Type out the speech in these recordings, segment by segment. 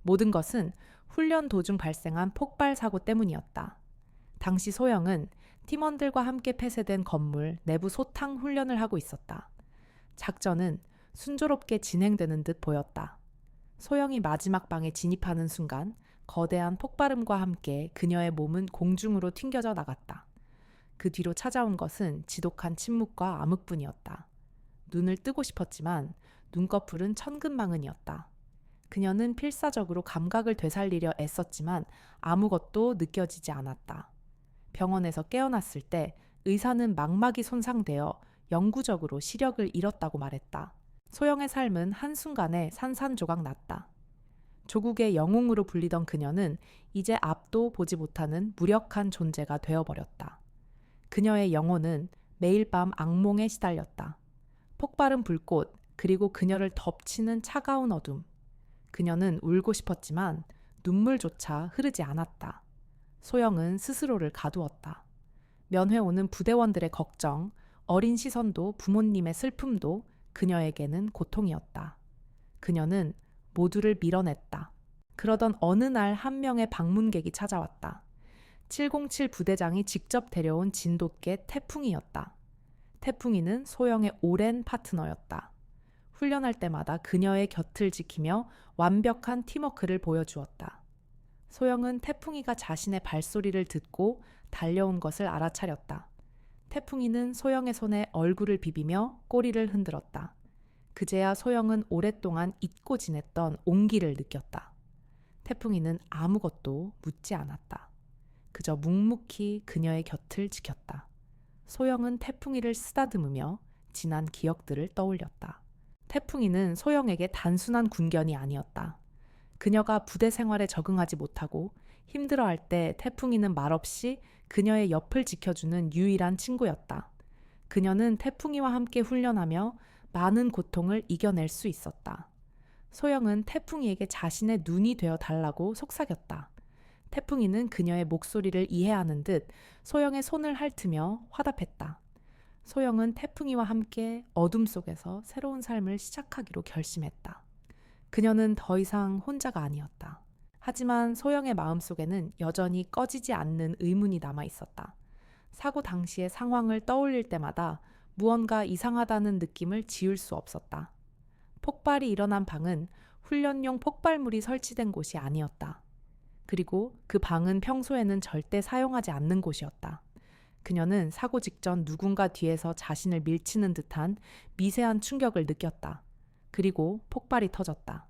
모든 것은 훈련 도중 발생한 폭발 사고 때문이었다. 당시 소영은 팀원들과 함께 폐쇄된 건물 내부 소탕 훈련을 하고 있었다. 작전은 순조롭게 진행되는 듯 보였다. 소영이 마지막 방에 진입하는 순간 거대한 폭발음과 함께 그녀의 몸은 공중으로 튕겨져 나갔다. 그 뒤로 찾아온 것은 지독한 침묵과 암흑뿐이었다. 눈을 뜨고 싶었지만 눈꺼풀은 천근만근이었다. 그녀는 필사적으로 감각을 되살리려 애썼지만 아무것도 느껴지지 않았다. 병원에서 깨어났을 때 의사는 망막이 손상되어 영구적으로 시력을 잃었다고 말했다. 소영의 삶은 한순간에 산산조각 났다. 조국의 영웅으로 불리던 그녀는 이제 앞도 보지 못하는 무력한 존재가 되어버렸다. 그녀의 영혼은 매일 밤 악몽에 시달렸다. 폭발은 불꽃, 그리고 그녀를 덮치는 차가운 어둠. 그녀는 울고 싶었지만 눈물조차 흐르지 않았다. 소영은 스스로를 가두었다. 면회 오는 부대원들의 걱정, 어린 시선도 부모님의 슬픔도 그녀에게는 고통이었다. 그녀는 모두를 밀어냈다. 그러던 어느 날 한 명의 방문객이 찾아왔다. 707 부대장이 직접 데려온 진돗개 태풍이였다. 태풍이는 소영의 오랜 파트너였다. 훈련할 때마다 그녀의 곁을 지키며 완벽한 팀워크를 보여주었다. 소영은 태풍이가 자신의 발소리를 듣고 달려온 것을 알아차렸다. 태풍이는 소영의 손에 얼굴을 비비며 꼬리를 흔들었다. 그제야 소영은 오랫동안 잊고 지냈던 온기를 느꼈다. 태풍이는 아무것도 묻지 않았다. 그저 묵묵히 그녀의 곁을 지켰다. 소영은 태풍이를 쓰다듬으며 지난 기억들을 떠올렸다. 태풍이는 소영에게 단순한 군견이 아니었다. 그녀가 부대 생활에 적응하지 못하고 힘들어할 때 태풍이는 말없이 그녀의 옆을 지켜주는 유일한 친구였다. 그녀는 태풍이와 함께 훈련하며 많은 고통을 이겨낼 수 있었다. 소영은 태풍이에게 자신의 눈이 되어 달라고 속삭였다. 태풍이는 그녀의 목소리를 이해하는 듯 소영의 손을 핥으며 화답했다. 소영은 태풍이와 함께 어둠 속에서 새로운 삶을 시작하기로 결심했다. 그녀는 더 이상 혼자가 아니었다. 하지만 소영의 마음속에는 여전히 꺼지지 않는 의문이 남아 있었다. 사고 당시의 상황을 떠올릴 때마다 무언가 이상하다는 느낌을 지울 수 없었다. 폭발이 일어난 방은 훈련용 폭발물이 설치된 곳이 아니었다. 그리고 그 방은 평소에는 절대 사용하지 않는 곳이었다. 그녀는 사고 직전 누군가 뒤에서 자신을 밀치는 듯한 미세한 충격을 느꼈다. 그리고 폭발이 터졌다.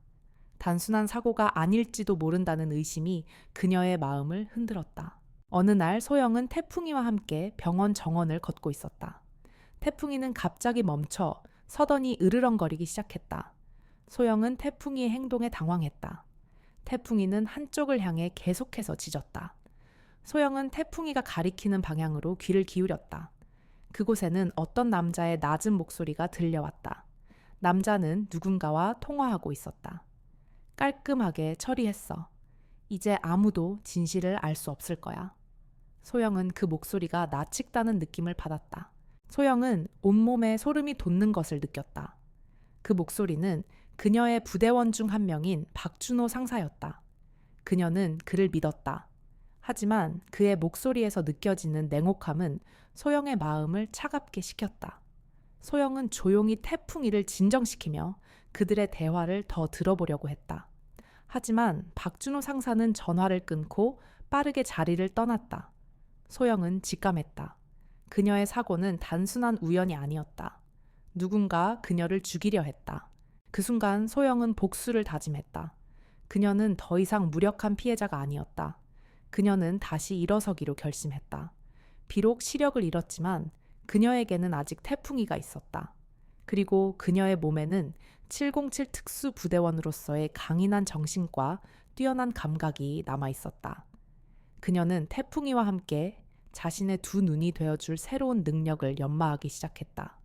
단순한 사고가 아닐지도 모른다는 의심이 그녀의 마음을 흔들었다. 어느 날 소영은 태풍이와 함께 병원 정원을 걷고 있었다. 태풍이는 갑자기 멈춰 서더니 으르렁거리기 시작했다. 소영은 태풍이의 행동에 당황했다. 태풍이는 한쪽을 향해 계속해서 짖었다. 소영은 태풍이가 가리키는 방향으로 귀를 기울였다. 그곳에는 어떤 남자의 낮은 목소리가 들려왔다. 남자는 누군가와 통화하고 있었다. 깔끔하게 처리했어. 이제 아무도 진실을 알 수 없을 거야. 소영은 그 목소리가 나측다는 느낌을 받았다. 소영은 온몸에 소름이 돋는 것을 느꼈다. 그 목소리는 그녀의 부대원 중 한 명인 박준호 상사였다. 그녀는 그를 믿었다. 하지만 그의 목소리에서 느껴지는 냉혹함은 소영의 마음을 차갑게 식혔다. 소영은 조용히 태풍이를 진정시키며 그들의 대화를 더 들어보려고 했다. 하지만 박준호 상사는 전화를 끊고 빠르게 자리를 떠났다. 소영은 직감했다. 그녀의 사고는 단순한 우연이 아니었다. 누군가 그녀를 죽이려 했다. 그 순간 소영은 복수를 다짐했다. 그녀는 더 이상 무력한 피해자가 아니었다. 그녀는 다시 일어서기로 결심했다. 비록 시력을 잃었지만 그녀에게는 아직 태풍이가 있었다. 그리고 그녀의 몸에는 707 특수부대원으로서의 강인한 정신과 뛰어난 감각이 남아 있었다. 그녀는 태풍이와 함께 자신의 두 눈이 되어줄 새로운 능력을 연마하기 시작했다.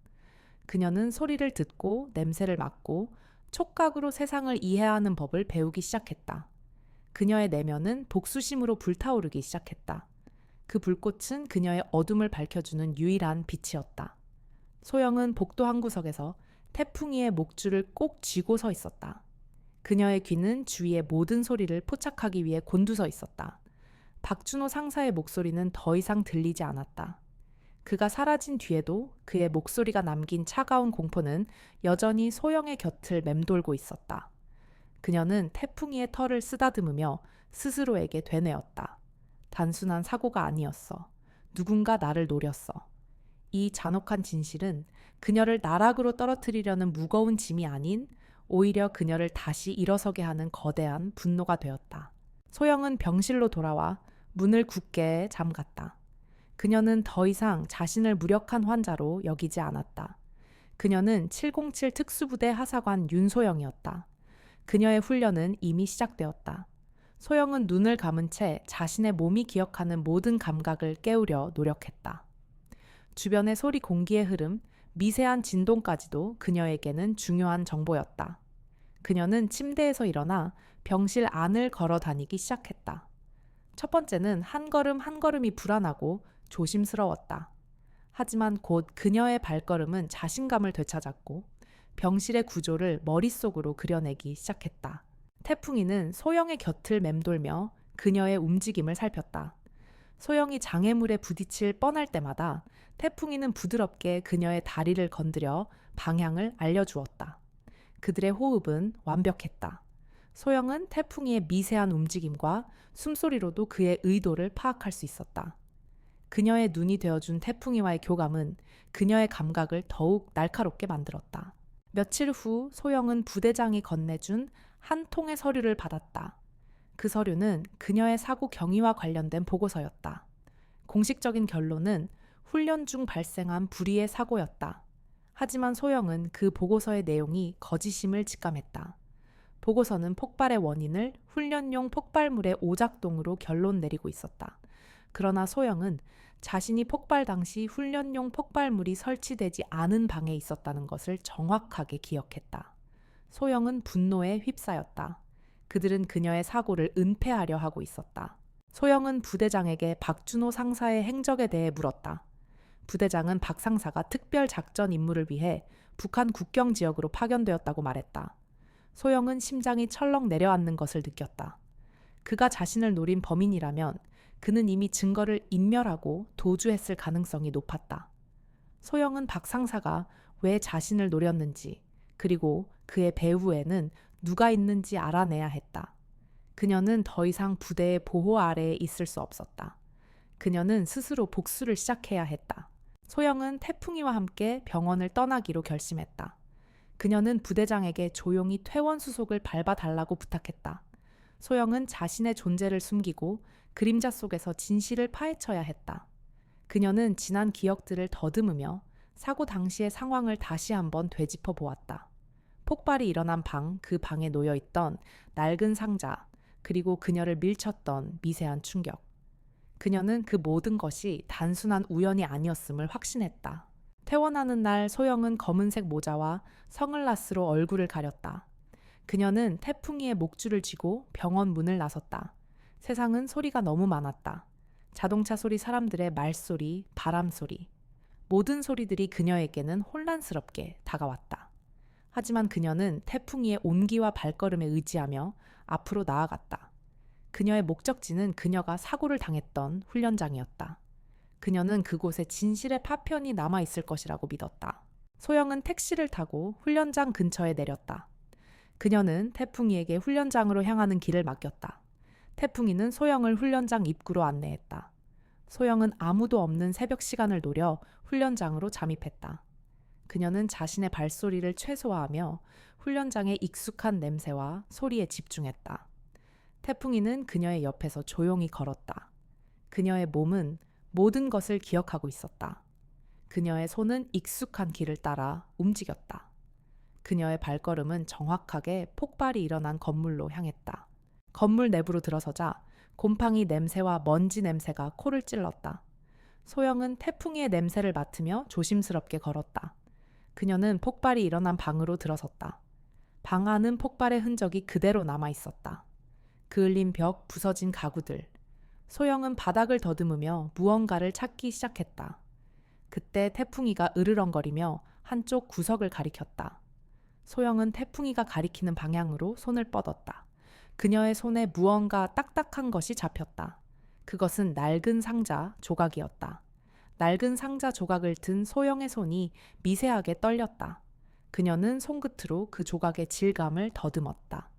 그녀는 소리를 듣고 냄새를 맡고 촉각으로 세상을 이해하는 법을 배우기 시작했다. 그녀의 내면은 복수심으로 불타오르기 시작했다. 그 불꽃은 그녀의 어둠을 밝혀주는 유일한 빛이었다. 소영은 복도 한 구석에서 태풍이의 목줄을 꼭 쥐고 서 있었다. 그녀의 귀는 주위의 모든 소리를 포착하기 위해 곤두서 있었다. 박준호 상사의 목소리는 더 이상 들리지 않았다. 그가 사라진 뒤에도 그의 목소리가 남긴 차가운 공포는 여전히 소영의 곁을 맴돌고 있었다. 그녀는 태풍이의 털을 쓰다듬으며 스스로에게 되뇌었다. 단순한 사고가 아니었어. 누군가 나를 노렸어. 이 잔혹한 진실은 그녀를 나락으로 떨어뜨리려는 무거운 짐이 아닌 오히려 그녀를 다시 일어서게 하는 거대한 분노가 되었다. 소영은 병실로 돌아와 문을 굳게 잠갔다. 그녀는 더 이상 자신을 무력한 환자로 여기지 않았다. 그녀는 707 특수부대 하사관 윤소영이었다. 그녀의 훈련은 이미 시작되었다. 소영은 눈을 감은 채 자신의 몸이 기억하는 모든 감각을 깨우려 노력했다. 주변의 소리 공기의 흐름, 미세한 진동까지도 그녀에게는 중요한 정보였다. 그녀는 침대에서 일어나 병실 안을 걸어 다니기 시작했다. 첫 번째는 한 걸음 한 걸음이 불안하고 조심스러웠다. 하지만 곧 그녀의 발걸음은 자신감을 되찾았고 병실의 구조를 머릿속으로 그려내기 시작했다. 태풍이는 소영의 곁을 맴돌며 그녀의 움직임을 살폈다. 소영이 장애물에 부딪힐 뻔할 때마다 태풍이는 부드럽게 그녀의 다리를 건드려 방향을 알려주었다. 그들의 호흡은 완벽했다. 소영은 태풍이의 미세한 움직임과 숨소리로도 그의 의도를 파악할 수 있었다. 그녀의 눈이 되어준 태풍이와의 교감은 그녀의 감각을 더욱 날카롭게 만들었다. 며칠 후 소영은 부대장이 건네준 한 통의 서류를 받았다. 그 서류는 그녀의 사고 경위와 관련된 보고서였다. 공식적인 결론은 훈련 중 발생한 불의의 사고였다. 하지만 소영은 그 보고서의 내용이 거짓임을 직감했다. 보고서는 폭발의 원인을 훈련용 폭발물의 오작동으로 결론 내리고 있었다. 그러나 소영은 자신이 폭발 당시 훈련용 폭발물이 설치되지 않은 방에 있었다는 것을 정확하게 기억했다. 소영은 분노에 휩싸였다. 그들은 그녀의 사고를 은폐하려 하고 있었다. 소영은 부대장에게 박준호 상사의 행적에 대해 물었다. 부대장은 박 상사가 특별 작전 임무를 위해 북한 국경 지역으로 파견되었다고 말했다. 소영은 심장이 철렁 내려앉는 것을 느꼈다. 그가 자신을 노린 범인이라면 그는 이미 증거를 인멸하고 도주했을 가능성이 높았다. 소영은 박 상사가 왜 자신을 노렸는지, 그리고 그의 배후에는 누가 있는지 알아내야 했다. 그녀는 더 이상 부대의 보호 아래에 있을 수 없었다. 그녀는 스스로 복수를 시작해야 했다. 소영은 태풍이와 함께 병원을 떠나기로 결심했다. 그녀는 부대장에게 조용히 퇴원 수속을 밟아달라고 부탁했다. 소영은 자신의 존재를 숨기고 그림자 속에서 진실을 파헤쳐야 했다. 그녀는 지난 기억들을 더듬으며 사고 당시의 상황을 다시 한번 되짚어 보았다. 폭발이 일어난 방, 그 방에 놓여있던 낡은 상자, 그리고 그녀를 밀쳤던 미세한 충격. 그녀는 그 모든 것이 단순한 우연이 아니었음을 확신했다. 퇴원하는 날 소영은 검은색 모자와 선글라스로 얼굴을 가렸다. 그녀는 태풍이의 목줄을 쥐고 병원 문을 나섰다. 세상은 소리가 너무 많았다. 자동차 소리, 사람들의 말소리, 바람소리. 모든 소리들이 그녀에게는 혼란스럽게 다가왔다. 하지만 그녀는 태풍이의 온기와 발걸음에 의지하며 앞으로 나아갔다. 그녀의 목적지는 그녀가 사고를 당했던 훈련장이었다. 그녀는 그곳에 진실의 파편이 남아있을 것이라고 믿었다. 소영은 택시를 타고 훈련장 근처에 내렸다. 그녀는 태풍이에게 훈련장으로 향하는 길을 맡겼다. 태풍이는 소영을 훈련장 입구로 안내했다. 소영은 아무도 없는 새벽 시간을 노려 훈련장으로 잠입했다. 그녀는 자신의 발소리를 최소화하며 훈련장의 익숙한 냄새와 소리에 집중했다. 태풍이는 그녀의 옆에서 조용히 걸었다. 그녀의 몸은 모든 것을 기억하고 있었다. 그녀의 손은 익숙한 길을 따라 움직였다. 그녀의 발걸음은 정확하게 폭발이 일어난 건물로 향했다. 건물 내부로 들어서자 곰팡이 냄새와 먼지 냄새가 코를 찔렀다. 소영은 태풍이의 냄새를 맡으며 조심스럽게 걸었다. 그녀는 폭발이 일어난 방으로 들어섰다. 방 안은 폭발의 흔적이 그대로 남아 있었다. 그을린 벽, 부서진 가구들. 소영은 바닥을 더듬으며 무언가를 찾기 시작했다. 그때 태풍이가 으르렁거리며 한쪽 구석을 가리켰다. 소영은 태풍이가 가리키는 방향으로 손을 뻗었다. 그녀의 손에 무언가 딱딱한 것이 잡혔다. 그것은 낡은 상자 조각이었다. 낡은 상자 조각을 든 소영의 손이 미세하게 떨렸다. 그녀는 손끝으로 그 조각의 질감을 더듬었다.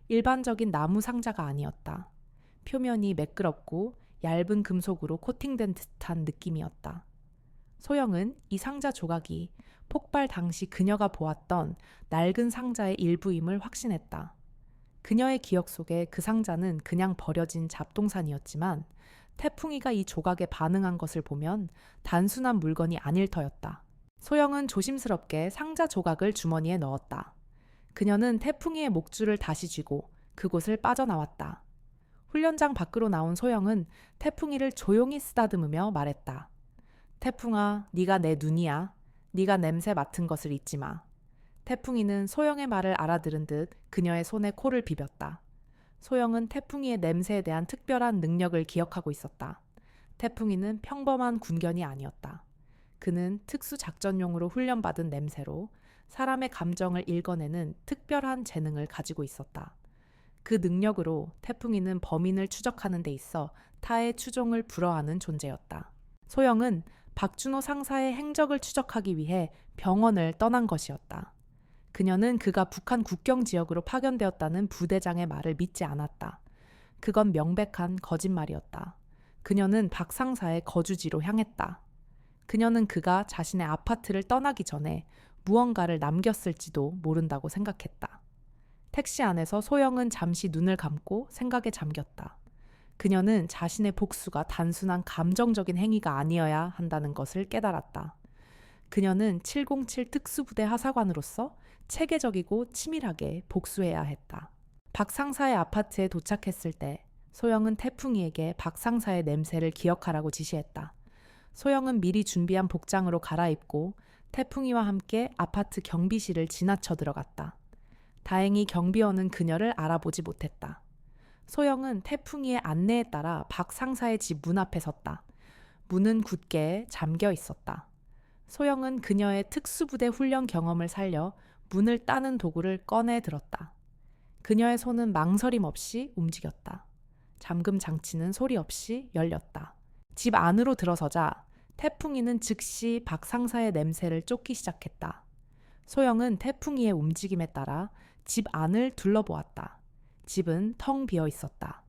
일반적인 나무 상자가 아니었다. 표면이 매끄럽고 얇은 금속으로 코팅된 듯한 느낌이었다. 소영은 이 상자 조각이 폭발 당시 그녀가 보았던 낡은 상자의 일부임을 확신했다. 그녀의 기억 속에 그 상자는 그냥 버려진 잡동산이었지만 태풍이가 이 조각에 반응한 것을 보면 단순한 물건이 아닐 터였다. 소영은 조심스럽게 상자 조각을 주머니에 넣었다. 그녀는 태풍이의 목줄을 다시 쥐고 그곳을 빠져나왔다. 훈련장 밖으로 나온 소영은 태풍이를 조용히 쓰다듬으며 말했다. 태풍아, 네가 내 눈이야. 네가 냄새 맡은 것을 잊지 마. 태풍이는 소영의 말을 알아들은 듯 그녀의 손에 코를 비볐다. 소영은 태풍이의 냄새에 대한 특별한 능력을 기억하고 있었다. 태풍이는 평범한 군견이 아니었다. 그는 특수작전용으로 훈련받은 냄새로 사람의 감정을 읽어내는 특별한 재능을 가지고 있었다. 그 능력으로 태풍이는 범인을 추적하는 데 있어 타의 추종을 불허하는 존재였다. 소영은 박준호 상사의 행적을 추적하기 위해 병원을 떠난 것이었다. 그녀는 그가 북한 국경 지역으로 파견되었다는 부대장의 말을 믿지 않았다. 그건 명백한 거짓말이었다. 그녀는 박 상사의 거주지로 향했다. 그녀는 그가 자신의 아파트를 떠나기 전에 무언가를 남겼을지도 모른다고 생각했다. 택시 안에서 소영은 잠시 눈을 감고 생각에 잠겼다. 그녀는 자신의 복수가 단순한 감정적인 행위가 아니어야 한다는 것을 깨달았다. 그녀는 707 특수부대 하사관으로서 체계적이고 치밀하게 복수해야 했다. 박 상사의 아파트에 도착했을 때 소영은 태풍이에게 박 상사의 냄새를 기억하라고 지시했다. 소영은 미리 준비한 복장으로 갈아입고 태풍이와 함께 아파트 경비실을 지나쳐 들어갔다. 다행히 경비원은 그녀를 알아보지 못했다. 소영은 태풍이의 안내에 따라 박 상사의 집 문 앞에 섰다. 문은 굳게 잠겨 있었다. 소영은 그녀의 특수부대 훈련 경험을 살려 문을 따는 도구를 꺼내 들었다. 그녀의 손은 망설임 없이 움직였다. 잠금 장치는 소리 없이 열렸다. 집 안으로 들어서자 태풍이는 즉시 박 상사의 냄새를 쫓기 시작했다. 소영은 태풍이의 움직임에 따라 집 안을 둘러보았다. 집은 텅 비어 있었다.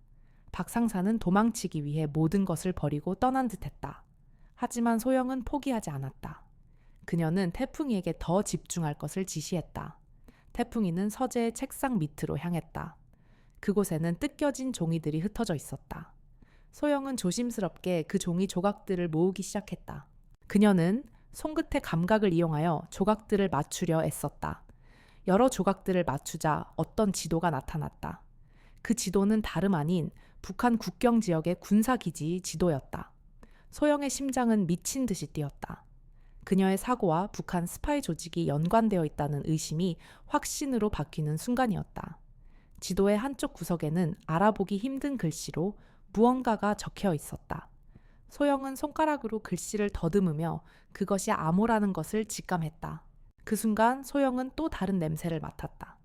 박 상사는 도망치기 위해 모든 것을 버리고 떠난 듯했다. 하지만 소영은 포기하지 않았다. 그녀는 태풍이에게 더 집중할 것을 지시했다. 태풍이는 서재의 책상 밑으로 향했다. 그곳에는 뜯겨진 종이들이 흩어져 있었다. 소영은 조심스럽게 그 종이 조각들을 모으기 시작했다. 그녀는 손끝의 감각을 이용하여 조각들을 맞추려 애썼다. 여러 조각들을 맞추자 어떤 지도가 나타났다. 그 지도는 다름 아닌 북한 국경 지역의 군사기지 지도였다. 소영의 심장은 미친 듯이 뛰었다. 그녀의 사고와 북한 스파이 조직이 연관되어 있다는 의심이 확신으로 바뀌는 순간이었다. 지도의 한쪽 구석에는 알아보기 힘든 글씨로 무언가가 적혀 있었다. 소영은 손가락으로 글씨를 더듬으며 그것이 암호라는 것을 직감했다. 그 순간 소영은 또 다른 냄새를 맡았다.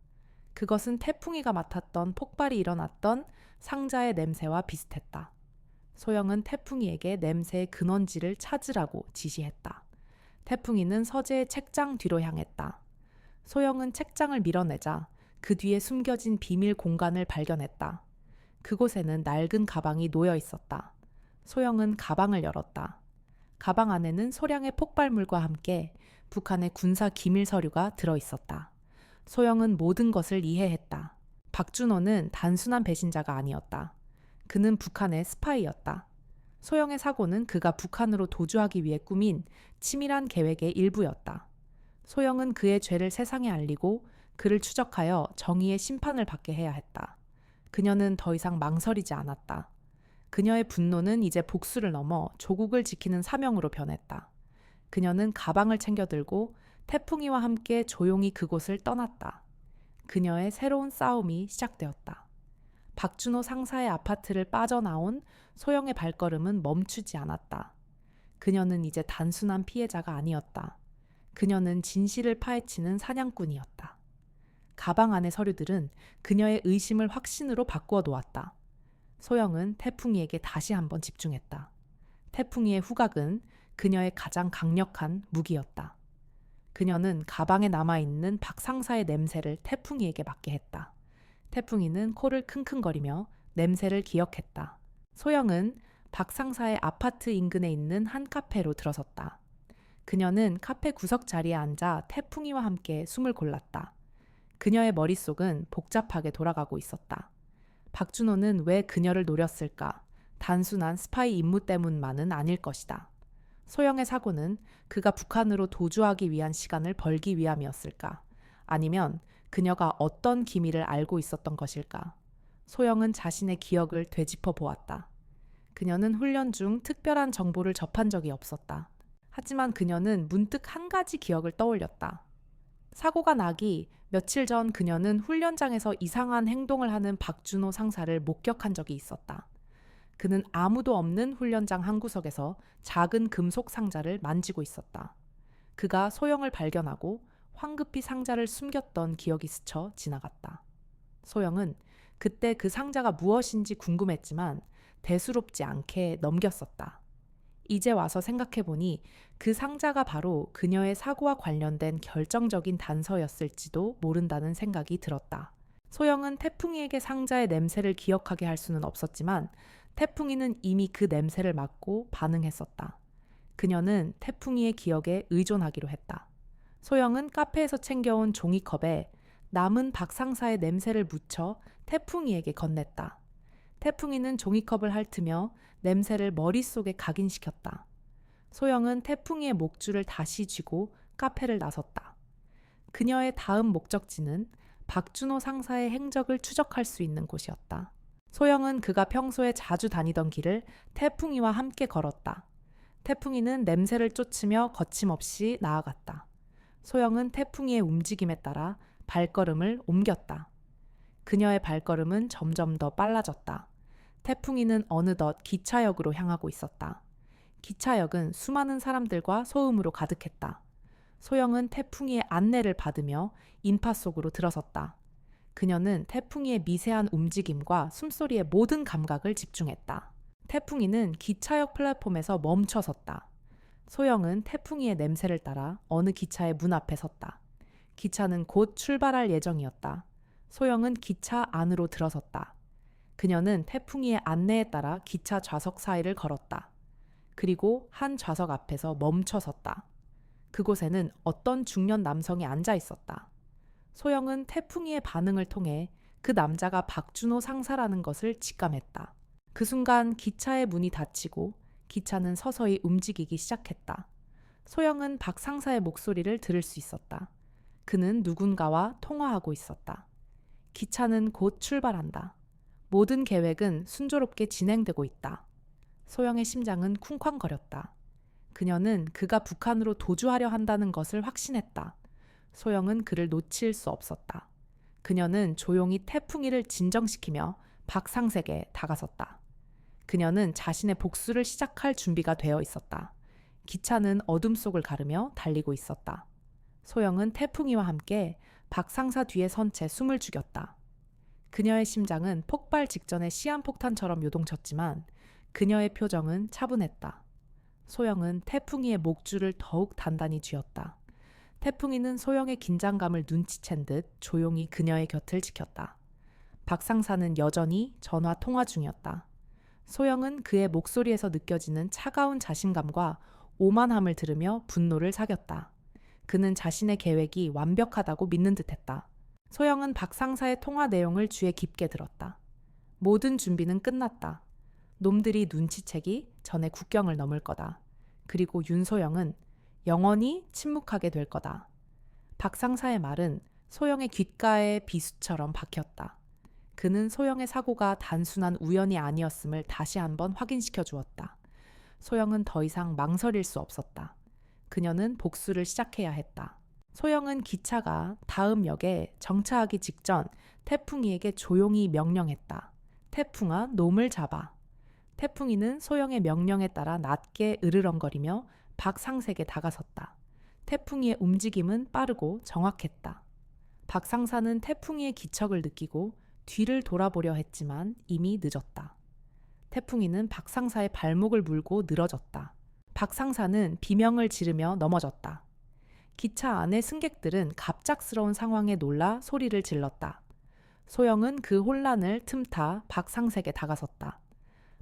그것은 태풍이가 맡았던 폭발이 일어났던 상자의 냄새와 비슷했다. 소영은 태풍이에게 냄새의 근원지를 찾으라고 지시했다. 태풍이는 서재의 책장 뒤로 향했다. 소영은 책장을 밀어내자 그 뒤에 숨겨진 비밀 공간을 발견했다. 그곳에는 낡은 가방이 놓여 있었다. 소영은 가방을 열었다. 가방 안에는 소량의 폭발물과 함께 북한의 군사 기밀 서류가 들어 있었다. 소영은 모든 것을 이해했다. 박준호는 단순한 배신자가 아니었다. 그는 북한의 스파이였다. 소영의 사고는 그가 북한으로 도주하기 위해 꾸민 치밀한 계획의 일부였다. 소영은 그의 죄를 세상에 알리고 그를 추적하여 정의의 심판을 받게 해야 했다. 그녀는 더 이상 망설이지 않았다. 그녀의 분노는 이제 복수를 넘어 조국을 지키는 사명으로 변했다. 그녀는 가방을 챙겨 들고 태풍이와 함께 조용히 그곳을 떠났다. 그녀의 새로운 싸움이 시작되었다. 박준호 상사의 아파트를 빠져나온 소영의 발걸음은 멈추지 않았다. 그녀는 이제 단순한 피해자가 아니었다. 그녀는 진실을 파헤치는 사냥꾼이었다. 가방 안의 서류들은 그녀의 의심을 확신으로 바꾸어 놓았다. 소영은 태풍이에게 다시 한번 집중했다. 태풍이의 후각은 그녀의 가장 강력한 무기였다. 그녀는 가방에 남아있는 박 상사의 냄새를 태풍이에게 맡게 했다. 태풍이는 코를 킁킁거리며 냄새를 기억했다. 소영은 박 상사의 아파트 인근에 있는 한 카페로 들어섰다. 그녀는 카페 구석 자리에 앉아 태풍이와 함께 숨을 골랐다. 그녀의 머릿속은 복잡하게 돌아가고 있었다. 박준호는 왜 그녀를 노렸을까? 단순한 스파이 임무 때문만은 아닐 것이다. 소영의 사고는 그가 북한으로 도주하기 위한 시간을 벌기 위함이었을까? 아니면 그녀가 어떤 기밀을 알고 있었던 것일까? 소영은 자신의 기억을 되짚어 보았다. 그녀는 훈련 중 특별한 정보를 접한 적이 없었다. 하지만 그녀는 문득 한 가지 기억을 떠올렸다. 사고가 나기 며칠 전 그녀는 훈련장에서 이상한 행동을 하는 박준호 상사를 목격한 적이 있었다. 그는 아무도 없는 훈련장 한 구석에서 작은 금속 상자를 만지고 있었다. 그가 소영을 발견하고 황급히 상자를 숨겼던 기억이 스쳐 지나갔다. 소영은 그때 그 상자가 무엇인지 궁금했지만 대수롭지 않게 넘겼었다. 이제 와서 생각해보니 그 상자가 바로 그녀의 사고와 관련된 결정적인 단서였을지도 모른다는 생각이 들었다. 소영은 태풍이에게 상자의 냄새를 기억하게 할 수는 없었지만 태풍이는 이미 그 냄새를 맡고 반응했었다. 그녀는 태풍이의 기억에 의존하기로 했다. 소영은 카페에서 챙겨온 종이컵에 남은 박 상사의 냄새를 묻혀 태풍이에게 건넸다. 태풍이는 종이컵을 핥으며 냄새를 머릿속에 각인시켰다. 소영은 태풍이의 목줄을 다시 쥐고 카페를 나섰다. 그녀의 다음 목적지는 박준호 상사의 행적을 추적할 수 있는 곳이었다. 소영은 그가 평소에 자주 다니던 길을 태풍이와 함께 걸었다. 태풍이는 냄새를 쫓으며 거침없이 나아갔다. 소영은 태풍이의 움직임에 따라 발걸음을 옮겼다. 그녀의 발걸음은 점점 더 빨라졌다. 태풍이는 어느덧 기차역으로 향하고 있었다. 기차역은 수많은 사람들과 소음으로 가득했다. 소영은 태풍이의 안내를 받으며 인파 속으로 들어섰다. 그녀는 태풍이의 미세한 움직임과 숨소리의 모든 감각을 집중했다. 태풍이는 기차역 플랫폼에서 멈춰 섰다. 소영은 태풍이의 냄새를 따라 어느 기차의 문 앞에 섰다. 기차는 곧 출발할 예정이었다. 소영은 기차 안으로 들어섰다. 그녀는 태풍이의 안내에 따라 기차 좌석 사이를 걸었다. 그리고 한 좌석 앞에서 멈춰 섰다. 그곳에는 어떤 중년 남성이 앉아 있었다. 소영은 태풍이의 반응을 통해 그 남자가 박준호 상사라는 것을 직감했다. 그 순간 기차의 문이 닫히고 기차는 서서히 움직이기 시작했다. 소영은 박 상사의 목소리를 들을 수 있었다. 그는 누군가와 통화하고 있었다. 기차는 곧 출발한다. 모든 계획은 순조롭게 진행되고 있다. 소영의 심장은 쿵쾅거렸다. 그녀는 그가 북한으로 도주하려 한다는 것을 확신했다. 소영은 그를 놓칠 수 없었다. 그녀는 조용히 태풍이를 진정시키며 박 상사에게 다가섰다. 그녀는 자신의 복수를 시작할 준비가 되어 있었다. 기차는 어둠 속을 가르며 달리고 있었다. 소영은 태풍이와 함께 박 상사 뒤에 선 채 숨을 죽였다. 그녀의 심장은 폭발 직전의 시한폭탄처럼 요동쳤지만 그녀의 표정은 차분했다. 소영은 태풍이의 목줄을 더욱 단단히 쥐었다. 태풍이는 소영의 긴장감을 눈치챈 듯 조용히 그녀의 곁을 지켰다. 박 상사는 여전히 전화 통화 중이었다. 소영은 그의 목소리에서 느껴지는 차가운 자신감과 오만함을 들으며 분노를 사겼다. 그는 자신의 계획이 완벽하다고 믿는 듯했다. 소영은 박 상사의 통화 내용을 귀에 깊게 들었다. 모든 준비는 끝났다. 놈들이 눈치채기 전에 국경을 넘을 거다. 그리고 윤소영은 영원히 침묵하게 될 거다. 박 상사의 말은 소영의 귓가에 비수처럼 박혔다. 그는 소영의 사고가 단순한 우연이 아니었음을 다시 한번 확인시켜 주었다. 소영은 더 이상 망설일 수 없었다. 그녀는 복수를 시작해야 했다. 소영은 기차가 다음 역에 정차하기 직전 태풍이에게 조용히 명령했다. 태풍아, 놈을 잡아. 태풍이는 소영의 명령에 따라 낮게 으르렁거리며 박 상사에게 다가섰다. 태풍이의 움직임은 빠르고 정확했다. 박 상사는 태풍이의 기척을 느끼고 뒤를 돌아보려 했지만 이미 늦었다. 태풍이는 박 상사의 발목을 물고 늘어졌다. 박 상사는 비명을 지르며 넘어졌다. 기차 안의 승객들은 갑작스러운 상황에 놀라 소리를 질렀다. 소영은 그 혼란을 틈타 박 상사에게 다가섰다.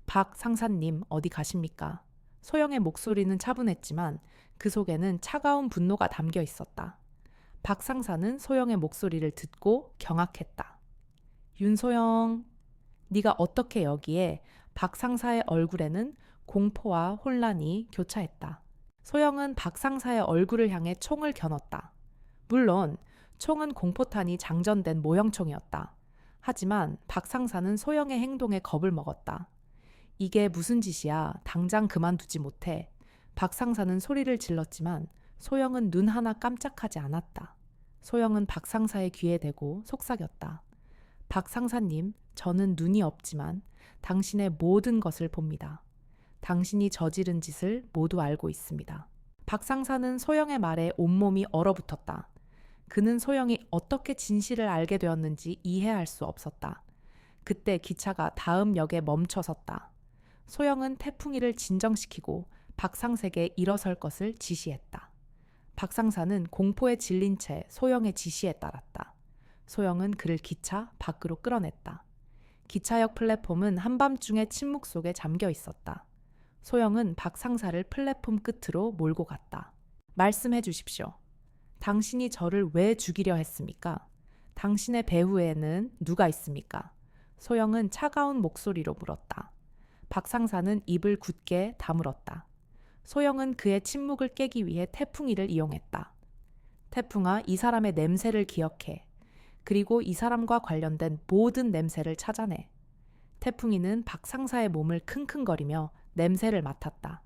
박 상사님, 어디 가십니까? 소영의 목소리는 차분했지만 그 속에는 차가운 분노가 담겨 있었다. 박 상사는 소영의 목소리를 듣고 경악했다. 윤소영, 네가 어떻게 여기에? 박 상사의 얼굴에는 공포와 혼란이 교차했다. 소영은 박 상사의 얼굴을 향해 총을 겨눴다. 물론 총은 공포탄이 장전된 모형총이었다. 하지만 박 상사는 소영의 행동에 겁을 먹었다. 이게 무슨 짓이야? 당장 그만두지 못해. 박 상사는 소리를 질렀지만 소영은 눈 하나 깜짝하지 않았다. 소영은 박 상사의 귀에 대고 속삭였다. 박 상사님, 저는 눈이 없지만 당신의 모든 것을 봅니다. 당신이 저지른 짓을 모두 알고 있습니다. 박 상사는 소영의 말에 온몸이 얼어붙었다. 그는 소영이 어떻게 진실을 알게 되었는지 이해할 수 없었다. 그때 기차가 다음 역에 멈춰 섰다. 소영은 태풍이를 진정시키고 박 상사에게 일어설 것을 지시했다. 박 상사는 공포에 질린 채 소영의 지시에 따랐다. 소영은 그를 기차 밖으로 끌어냈다. 기차역 플랫폼은 한밤중의 침묵 속에 잠겨 있었다. 소영은 박 상사를 플랫폼 끝으로 몰고 갔다. 말씀해 주십시오. 당신이 저를 왜 죽이려 했습니까? 당신의 배후에는 누가 있습니까? 소영은 차가운 목소리로 물었다. 박 상사는 입을 굳게 다물었다. 소영은 그의 침묵을 깨기 위해 태풍이를 이용했다. 태풍아, 이 사람의 냄새를 기억해. 그리고 이 사람과 관련된 모든 냄새를 찾아내. 태풍이는 박 상사의 몸을 킁킁거리며 냄새를 맡았다.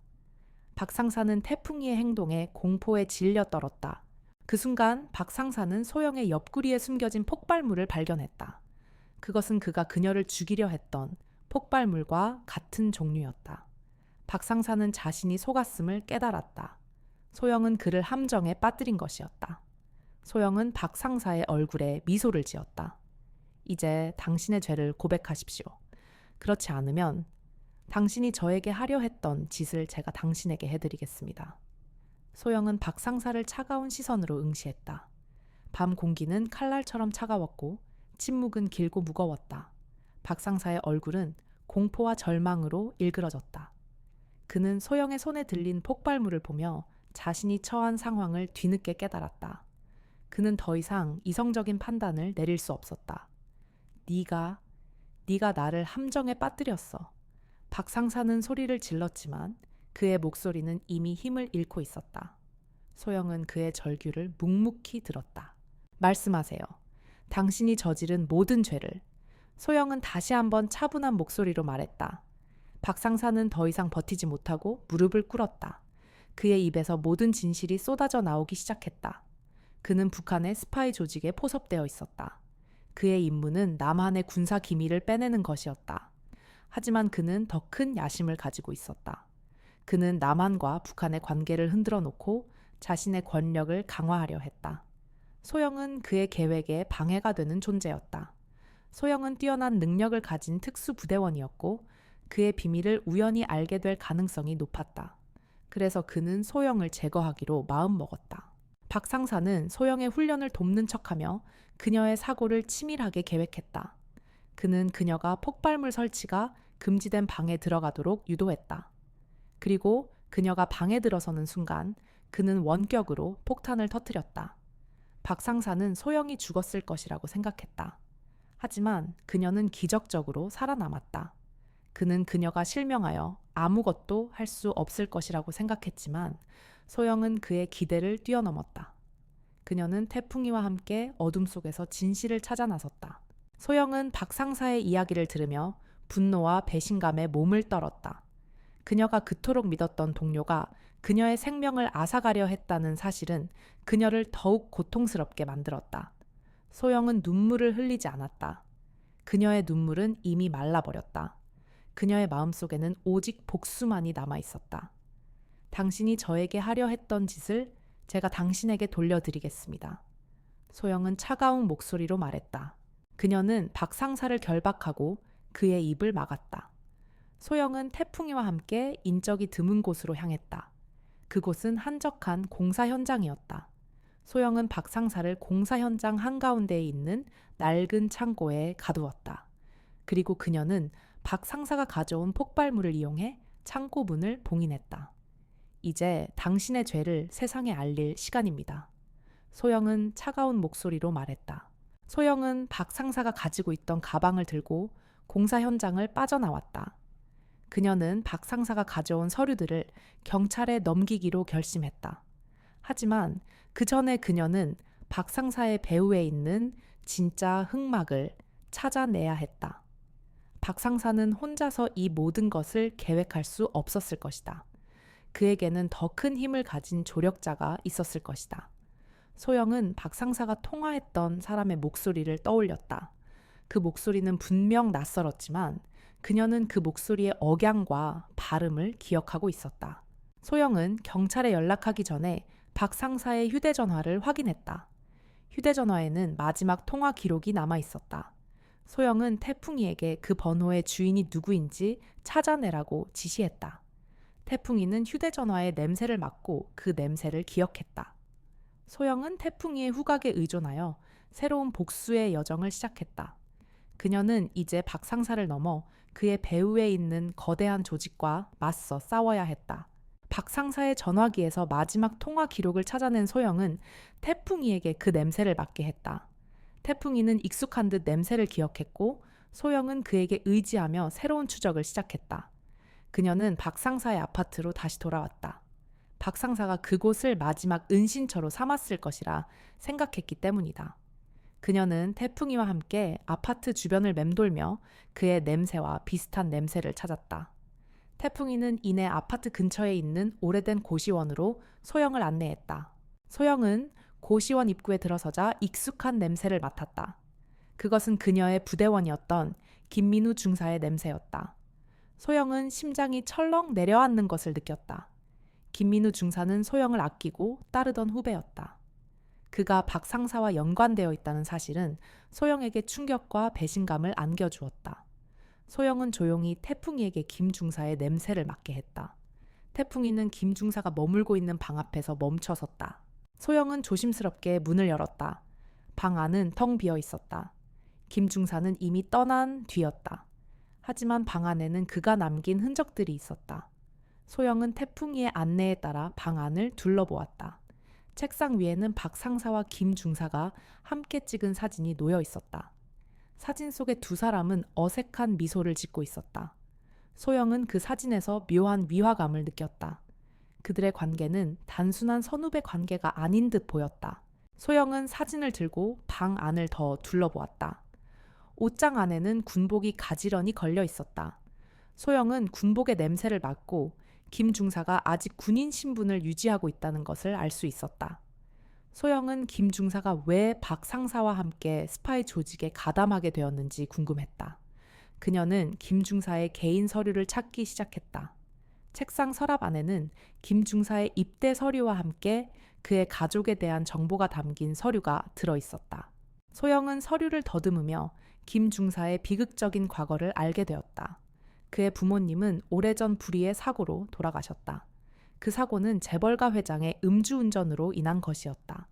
박 상사는 태풍이의 행동에 공포에 질려 떨었다. 그 순간 박 상사는 소영의 옆구리에 숨겨진 폭발물을 발견했다. 그것은 그가 그녀를 죽이려 했던 폭발물과 같은 종류였다. 박 상사는 자신이 속았음을 깨달았다. 소영은 그를 함정에 빠뜨린 것이었다. 소영은 박 상사의 얼굴에 미소를 지었다. 이제 당신의 죄를 고백하십시오. 그렇지 않으면 당신이 저에게 하려 했던 짓을 제가 당신에게 해드리겠습니다. 소영은 박 상사를 차가운 시선으로 응시했다. 밤 공기는 칼날처럼 차가웠고 침묵은 길고 무거웠다. 박 상사의 얼굴은 공포와 절망으로 일그러졌다. 그는 소영의 손에 들린 폭발물을 보며 자신이 처한 상황을 뒤늦게 깨달았다. 그는 더 이상 이성적인 판단을 내릴 수 없었다. 네가 나를 함정에 빠뜨렸어. 박 상사는 소리를 질렀지만 그의 목소리는 이미 힘을 잃고 있었다. 소영은 그의 절규를 묵묵히 들었다. 말씀하세요. 당신이 저지른 모든 죄를. 소영은 다시 한번 차분한 목소리로 말했다. 박 상사는 더 이상 버티지 못하고 무릎을 꿇었다. 그의 입에서 모든 진실이 쏟아져 나오기 시작했다. 그는 북한의 스파이 조직에 포섭되어 있었다. 그의 임무는 남한의 군사 기밀을 빼내는 것이었다. 하지만 그는 더 큰 야심을 가지고 있었다. 그는 남한과 북한의 관계를 흔들어 놓고 자신의 권력을 강화하려 했다. 소영은 그의 계획에 방해가 되는 존재였다. 소영은 뛰어난 능력을 가진 특수부대원이었고 그의 비밀을 우연히 알게 될 가능성이 높았다. 그래서 그는 소영을 제거하기로 마음먹었다. 박 상사는 소영의 훈련을 돕는 척하며 그녀의 사고를 치밀하게 계획했다. 그는 그녀가 폭발물 설치가 금지된 방에 들어가도록 유도했다. 그리고 그녀가 방에 들어서는 순간 그는 원격으로 폭탄을 터뜨렸다. 박 상사는 소영이 죽었을 것이라고 생각했다. 하지만 그녀는 기적적으로 살아남았다. 그는 그녀가 실명하여 아무것도 할 수 없을 것이라고 생각했지만 소영은 그의 기대를 뛰어넘었다. 그녀는 태풍이와 함께 어둠 속에서 진실을 찾아 나섰다. 소영은 박 상사의 이야기를 들으며 분노와 배신감에 몸을 떨었다. 그녀가 그토록 믿었던 동료가 그녀의 생명을 앗아가려 했다는 사실은 그녀를 더욱 고통스럽게 만들었다. 소영은 눈물을 흘리지 않았다. 그녀의 눈물은 이미 말라버렸다. 그녀의 마음속에는 오직 복수만이 남아 있었다. 당신이 저에게 하려 했던 짓을 제가 당신에게 돌려드리겠습니다. 소영은 차가운 목소리로 말했다. 그녀는 박 상사를 결박하고 그의 입을 막았다. 소영은 태풍이와 함께 인적이 드문 곳으로 향했다. 그곳은 한적한 공사 현장이었다. 소영은 박 상사를 공사 현장 한가운데에 있는 낡은 창고에 가두었다. 그리고 그녀는 박 상사가 가져온 폭발물을 이용해 창고 문을 봉인했다. 이제 당신의 죄를 세상에 알릴 시간입니다. 소영은 차가운 목소리로 말했다. 소영은 박 상사가 가지고 있던 가방을 들고 공사 현장을 빠져나왔다. 그녀는 박 상사가 가져온 서류들을 경찰에 넘기기로 결심했다. 하지만 그 전에 그녀는 박 상사의 배후에 있는 진짜 흑막을 찾아내야 했다. 박 상사는 혼자서 이 모든 것을 계획할 수 없었을 것이다. 그에게는 더 큰 힘을 가진 조력자가 있었을 것이다. 소영은 박 상사가 통화했던 사람의 목소리를 떠올렸다. 그 목소리는 분명 낯설었지만 그녀는 그 목소리의 억양과 발음을 기억하고 있었다. 소영은 경찰에 연락하기 전에 박 상사의 휴대전화를 확인했다. 휴대전화에는 마지막 통화 기록이 남아 있었다. 소영은 태풍이에게 그 번호의 주인이 누구인지 찾아내라고 지시했다. 태풍이는 휴대전화의 냄새를 맡고 그 냄새를 기억했다. 소영은 태풍이의 후각에 의존하여 새로운 복수의 여정을 시작했다. 그녀는 이제 박 상사를 넘어 그의 배후에 있는 거대한 조직과 맞서 싸워야 했다. 박 상사의 전화기에서 마지막 통화 기록을 찾아낸 소영은 태풍이에게 그 냄새를 맡게 했다. 태풍이는 익숙한 듯 냄새를 기억했고 소영은 그에게 의지하며 새로운 추적을 시작했다. 그녀는 박 상사의 아파트로 다시 돌아왔다. 박 상사가 그곳을 마지막 은신처로 삼았을 것이라 생각했기 때문이다. 그녀는 태풍이와 함께 아파트 주변을 맴돌며 그의 냄새와 비슷한 냄새를 찾았다. 태풍이는 이내 아파트 근처에 있는 오래된 고시원으로 소영을 안내했다. 소영은 고시원 입구에 들어서자 익숙한 냄새를 맡았다. 그것은 그녀의 부대원이었던 김민우 중사의 냄새였다. 소영은 심장이 철렁 내려앉는 것을 느꼈다. 김민우 중사는 소영을 아끼고 따르던 후배였다. 그가 박 상사와 연관되어 있다는 사실은 소영에게 충격과 배신감을 안겨주었다. 소영은 조용히 태풍이에게 김 중사의 냄새를 맡게 했다. 태풍이는 김 중사가 머물고 있는 방 앞에서 멈춰섰다. 소영은 조심스럽게 문을 열었다. 방 안은 텅 비어 있었다. 김 중사는 이미 떠난 뒤였다. 하지만 방 안에는 그가 남긴 흔적들이 있었다. 소영은 태풍이의 안내에 따라 방 안을 둘러보았다. 책상 위에는 박 상사와 김 중사가 함께 찍은 사진이 놓여 있었다. 사진 속의 두 사람은 어색한 미소를 짓고 있었다. 소영은 그 사진에서 묘한 위화감을 느꼈다. 그들의 관계는 단순한 선후배 관계가 아닌 듯 보였다. 소영은 사진을 들고 방 안을 더 둘러보았다. 옷장 안에는 군복이 가지런히 걸려 있었다. 소영은 군복의 냄새를 맡고 김 중사가 아직 군인 신분을 유지하고 있다는 것을 알 수 있었다. 소영은 김 중사가 왜 박 상사와 함께 스파이 조직에 가담하게 되었는지 궁금했다. 그녀는 김 중사의 개인 서류를 찾기 시작했다. 책상 서랍 안에는 김 중사의 입대 서류와 함께 그의 가족에 대한 정보가 담긴 서류가 들어 있었다. 소영은 서류를 더듬으며 김 중사의 비극적인 과거를 알게 되었다. 그의 부모님은 오래전 불의의 사고로 돌아가셨다. 그 사고는 재벌가 회장의 음주운전으로 인한 것이었다.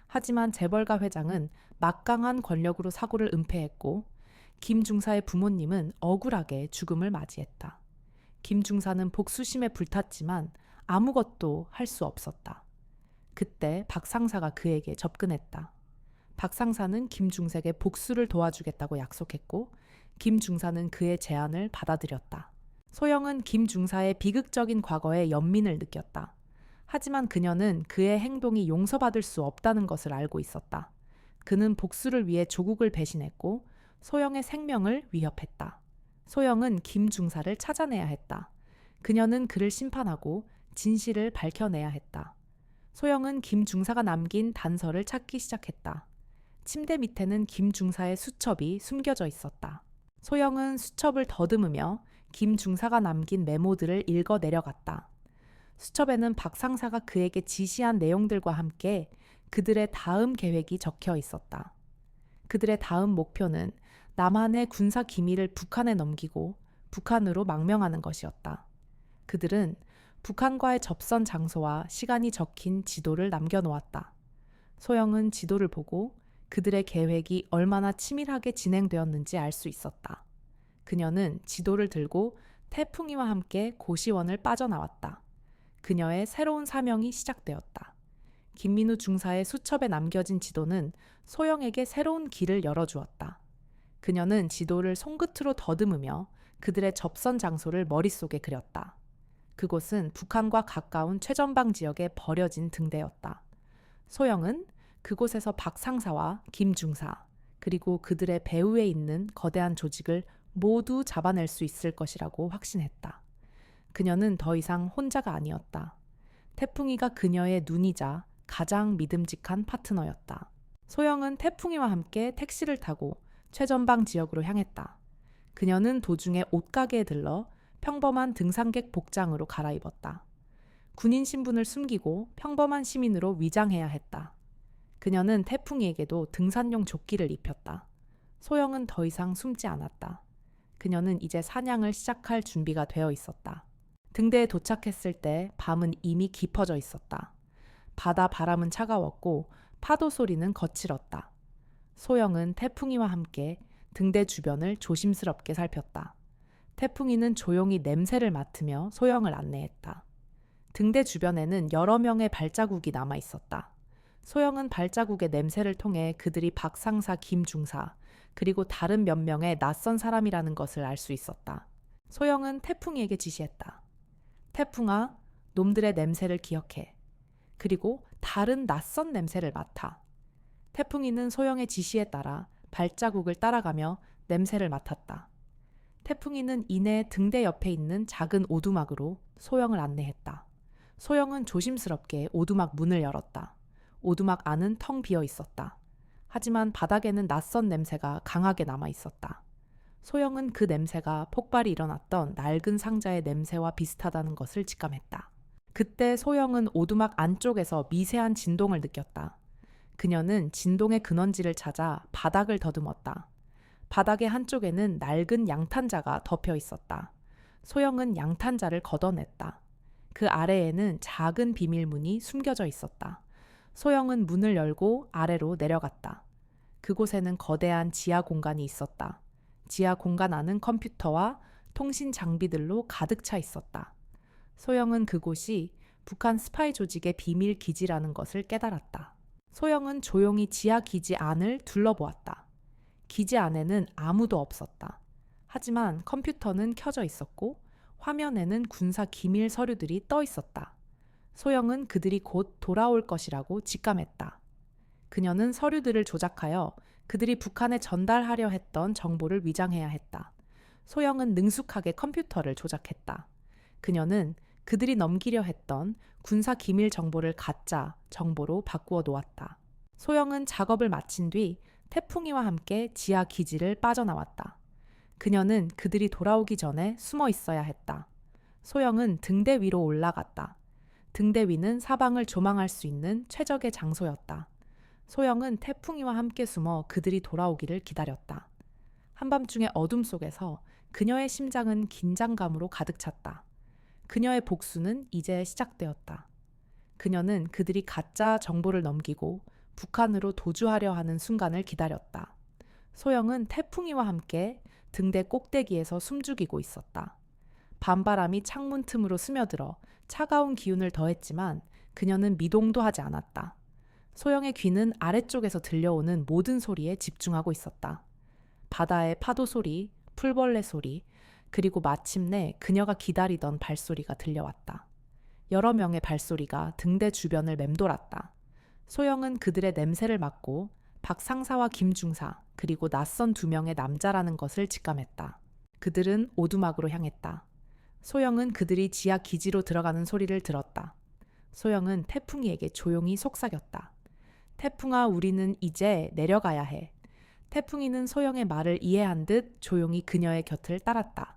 하지만 재벌가 회장은 막강한 권력으로 사고를 은폐했고 김 중사의 부모님은 억울하게 죽음을 맞이했다. 김 중사는 복수심에 불탔지만 아무것도 할 수 없었다. 그때 박 상사가 그에게 접근했다. 박 상사는 김 중사에게 복수를 도와주겠다고 약속했고 김 중사는 그의 제안을 받아들였다. 소영은 김 중사의 비극적인 과거에 연민을 느꼈다. 하지만 그녀는 그의 행동이 용서받을 수 없다는 것을 알고 있었다. 그는 복수를 위해 조국을 배신했고 소영의 생명을 위협했다. 소영은 김 중사를 찾아내야 했다. 그녀는 그를 심판하고 진실을 밝혀내야 했다. 소영은 김 중사가 남긴 단서를 찾기 시작했다. 침대 밑에는 김 중사의 수첩이 숨겨져 있었다. 소영은 수첩을 더듬으며 김 중사가 남긴 메모들을 읽어 내려갔다. 수첩에는 박 상사가 그에게 지시한 내용들과 함께 그들의 다음 계획이 적혀 있었다. 그들의 다음 목표는 남한의 군사 기밀을 북한에 넘기고 북한으로 망명하는 것이었다. 그들은 북한과의 접선 장소와 시간이 적힌 지도를 남겨놓았다. 소영은 지도를 보고 그들의 계획이 얼마나 치밀하게 진행되었는지 알 수 있었다. 그녀는 지도를 들고 태풍이와 함께 고시원을 빠져나왔다. 그녀의 새로운 사명이 시작되었다. 김민우 중사의 수첩에 남겨진 지도는 소영에게 새로운 길을 열어주었다. 그녀는 지도를 손끝으로 더듬으며 그들의 접선 장소를 머릿속에 그렸다. 그곳은 북한과 가까운 최전방 지역에 버려진 등대였다. 소영은 그곳에서 박 상사와 김 중사, 그리고 그들의 배후에 있는 거대한 조직을 모두 잡아낼 수 있을 것이라고 확신했다. 그녀는 더 이상 혼자가 아니었다. 태풍이가 그녀의 눈이자 가장 믿음직한 파트너였다. 소영은 태풍이와 함께 택시를 타고 최전방 지역으로 향했다. 그녀는 도중에 옷가게에 들러 평범한 등산객 복장으로 갈아입었다. 군인 신분을 숨기고 평범한 시민으로 위장해야 했다. 그녀는 태풍이에게도 등산용 조끼를 입혔다. 소영은 더 이상 숨지 않았다. 그녀는 이제 사냥을 시작할 준비가 되어 있었다. 등대에 도착했을 때 밤은 이미 깊어져 있었다. 바다 바람은 차가웠고 파도 소리는 거칠었다. 소영은 태풍이와 함께 등대 주변을 조심스럽게 살폈다. 태풍이는 조용히 냄새를 맡으며 소영을 안내했다. 등대 주변에는 여러 명의 발자국이 남아 있었다. 소영은 발자국의 냄새를 통해 그들이 박 상사, 김 중사, 그리고 다른 몇 명의 낯선 사람이라는 것을 알 수 있었다. 소영은 태풍이에게 지시했다. 태풍아, 놈들의 냄새를 기억해. 그리고 다른 낯선 냄새를 맡아. 태풍이는 소영의 지시에 따라 발자국을 따라가며 냄새를 맡았다. 태풍이는 이내 등대 옆에 있는 작은 오두막으로 소영을 안내했다. 소영은 조심스럽게 오두막 문을 열었다. 오두막 안은 텅 비어 있었다. 하지만 바닥에는 낯선 냄새가 강하게 남아 있었다. 소영은 그 냄새가 폭발이 일어났던 낡은 상자의 냄새와 비슷하다는 것을 직감했다. 그때 소영은 오두막 안쪽에서 미세한 진동을 느꼈다. 그녀는 진동의 근원지를 찾아 바닥을 더듬었다. 바닥의 한쪽에는 낡은 양탄자가 덮여 있었다. 소영은 양탄자를 걷어냈다. 그 아래에는 작은 비밀문이 숨겨져 있었다. 소영은 문을 열고 아래로 내려갔다. 그곳에는 거대한 지하 공간이 있었다. 지하 공간 안은 컴퓨터와 통신 장비들로 가득 차 있었다. 소영은 그곳이 북한 스파이 조직의 비밀 기지라는 것을 깨달았다. 소영은 조용히 지하 기지 안을 둘러보았다. 기지 안에는 아무도 없었다. 하지만 컴퓨터는 켜져 있었고 화면에는 군사 기밀 서류들이 떠 있었다. 소영은 그들이 곧 돌아올 것이라고 직감했다. 그녀는 서류들을 조작하여 그들이 북한에 전달하려 했던 정보를 위장해야 했다. 소영은 능숙하게 컴퓨터를 조작했다. 그녀는 그들이 넘기려 했던 군사 기밀 정보를 가짜 정보로 바꾸어 놓았다. 소영은 작업을 마친 뒤 태풍이와 함께 지하 기지를 빠져나왔다. 그녀는 그들이 돌아오기 전에 숨어 있어야 했다. 소영은 등대 위로 올라갔다. 등대 위는 사방을 조망할 수 있는 최적의 장소였다. 소영은 태풍이와 함께 숨어 그들이 돌아오기를 기다렸다. 한밤중의 어둠 속에서 그녀의 심장은 긴장감으로 가득 찼다. 그녀의 복수는 이제 시작되었다. 그녀는 그들이 가짜 정보를 넘기고 북한으로 도주하려 하는 순간을 기다렸다. 소영은 태풍이와 함께 등대 꼭대기에서 숨죽이고 있었다. 밤바람이 창문 틈으로 스며들어 차가운 기운을 더했지만 그녀는 미동도 하지 않았다. 소영의 귀는 아래쪽에서 들려오는 모든 소리에 집중하고 있었다. 바다의 파도 소리, 풀벌레 소리, 그리고 마침내 그녀가 기다리던 발소리가 들려왔다. 여러 명의 발소리가 등대 주변을 맴돌았다. 소영은 그들의 냄새를 맡고 박 상사와 김 중사, 그리고 낯선 두 명의 남자라는 것을 직감했다. 그들은 오두막으로 향했다. 소영은 그들이 지하 기지로 들어가는 소리를 들었다. 소영은 태풍이에게 조용히 속삭였다. 태풍아, 우리는 이제 내려가야 해. 태풍이는 소영의 말을 이해한 듯 조용히 그녀의 곁을 따랐다.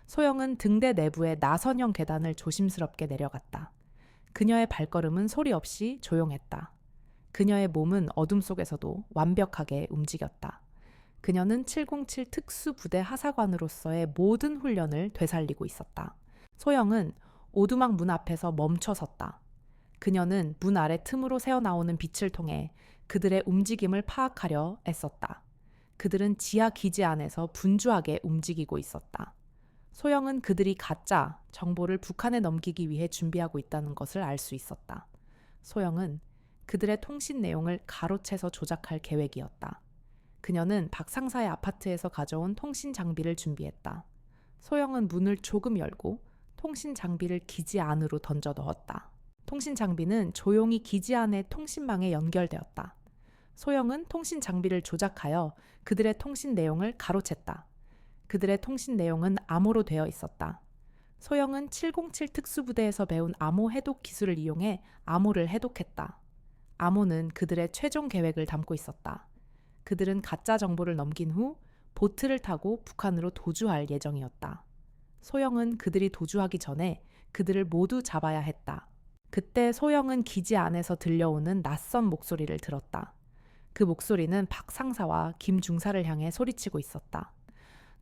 소영은 등대 내부의 나선형 계단을 조심스럽게 내려갔다. 그녀의 발걸음은 소리 없이 조용했다. 그녀의 몸은 어둠 속에서도 완벽하게 움직였다. 그녀는 707 특수부대 하사관으로서의 모든 훈련을 되살리고 있었다. 소영은 오두막 문 앞에서 멈춰 섰다. 그녀는 문 아래 틈으로 새어나오는 빛을 통해 그들의 움직임을 파악하려 애썼다. 그들은 지하 기지 안에서 분주하게 움직이고 있었다. 소영은 그들이 가짜 정보를 북한에 넘기기 위해 준비하고 있다는 것을 알 수 있었다. 소영은 그들의 통신 내용을 가로채서 조작할 계획이었다. 그녀는 박 상사의 아파트에서 가져온 통신 장비를 준비했다. 소영은 문을 조금 열고 통신 장비를 기지 안으로 던져 넣었다. 통신 장비는 조용히 기지 안의 통신망에 연결되었다. 소영은 통신 장비를 조작하여 그들의 통신 내용을 가로챘다. 그들의 통신 내용은 암호로 되어 있었다. 소영은 707 특수부대에서 배운 암호 해독 기술을 이용해 암호를 해독했다. 암호는 그들의 최종 계획을 담고 있었다. 그들은 가짜 정보를 넘긴 후 보트를 타고 북한으로 도주할 예정이었다. 소영은 그들이 도주하기 전에 그들을 모두 잡아야 했다. 그때 소영은 기지 안에서 들려오는 낯선 목소리를 들었다. 그 목소리는 박 상사와 김 중사를 향해 소리치고 있었다.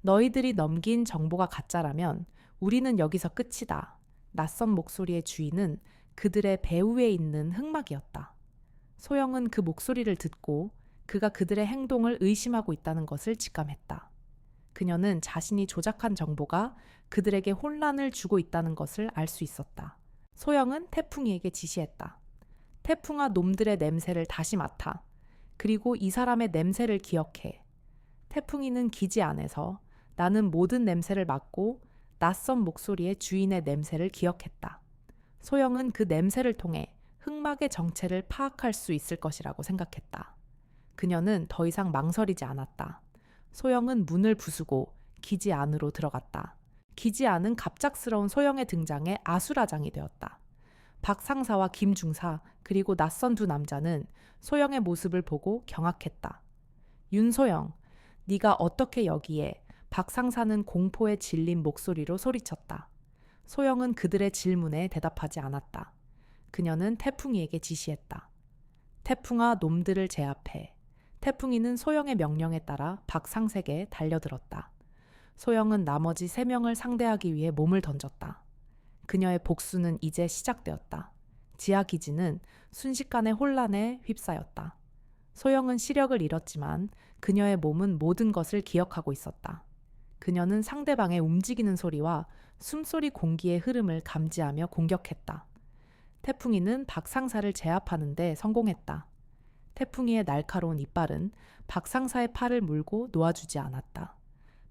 너희들이 넘긴 정보가 가짜라면 우리는 여기서 끝이다. 낯선 목소리의 주인은 그들의 배후에 있는 흑막이었다. 소영은 그 목소리를 듣고 그가 그들의 행동을 의심하고 있다는 것을 직감했다. 그녀는 자신이 조작한 정보가 그들에게 혼란을 주고 있다는 것을 알 수 있었다. 소영은 태풍이에게 지시했다. 태풍아, 놈들의 냄새를 다시 맡아. 그리고 이 사람의 냄새를 기억해. 태풍이는 기지 안에서 나는 모든 냄새를 맡고 낯선 목소리의 주인의 냄새를 기억했다. 소영은 그 냄새를 통해 흑막의 정체를 파악할 수 있을 것이라고 생각했다. 그녀는 더 이상 망설이지 않았다. 소영은 문을 부수고 기지 안으로 들어갔다. 기지 안은 갑작스러운 소영의 등장에 아수라장이 되었다. 박 상사와 김 중사 그리고 낯선 두 남자는 소영의 모습을 보고 경악했다. 윤소영, 네가 어떻게 여기에? 박 상사는 공포에 질린 목소리로 소리쳤다. 소영은 그들의 질문에 대답하지 않았다. 그녀는 태풍이에게 지시했다. 태풍아, 놈들을 제압해. 태풍이는 소영의 명령에 따라 박 상사에게 달려들었다. 소영은 나머지 3명을 상대하기 위해 몸을 던졌다. 그녀의 복수는 이제 시작되었다. 지하 기지는 순식간에 혼란에 휩싸였다. 소영은 시력을 잃었지만 그녀의 몸은 모든 것을 기억하고 있었다. 그녀는 상대방의 움직이는 소리와 숨소리 공기의 흐름을 감지하며 공격했다. 태풍이는 박 상사를 제압하는 데 성공했다. 태풍이의 날카로운 이빨은 박 상사의 팔을 물고 놓아주지 않았다.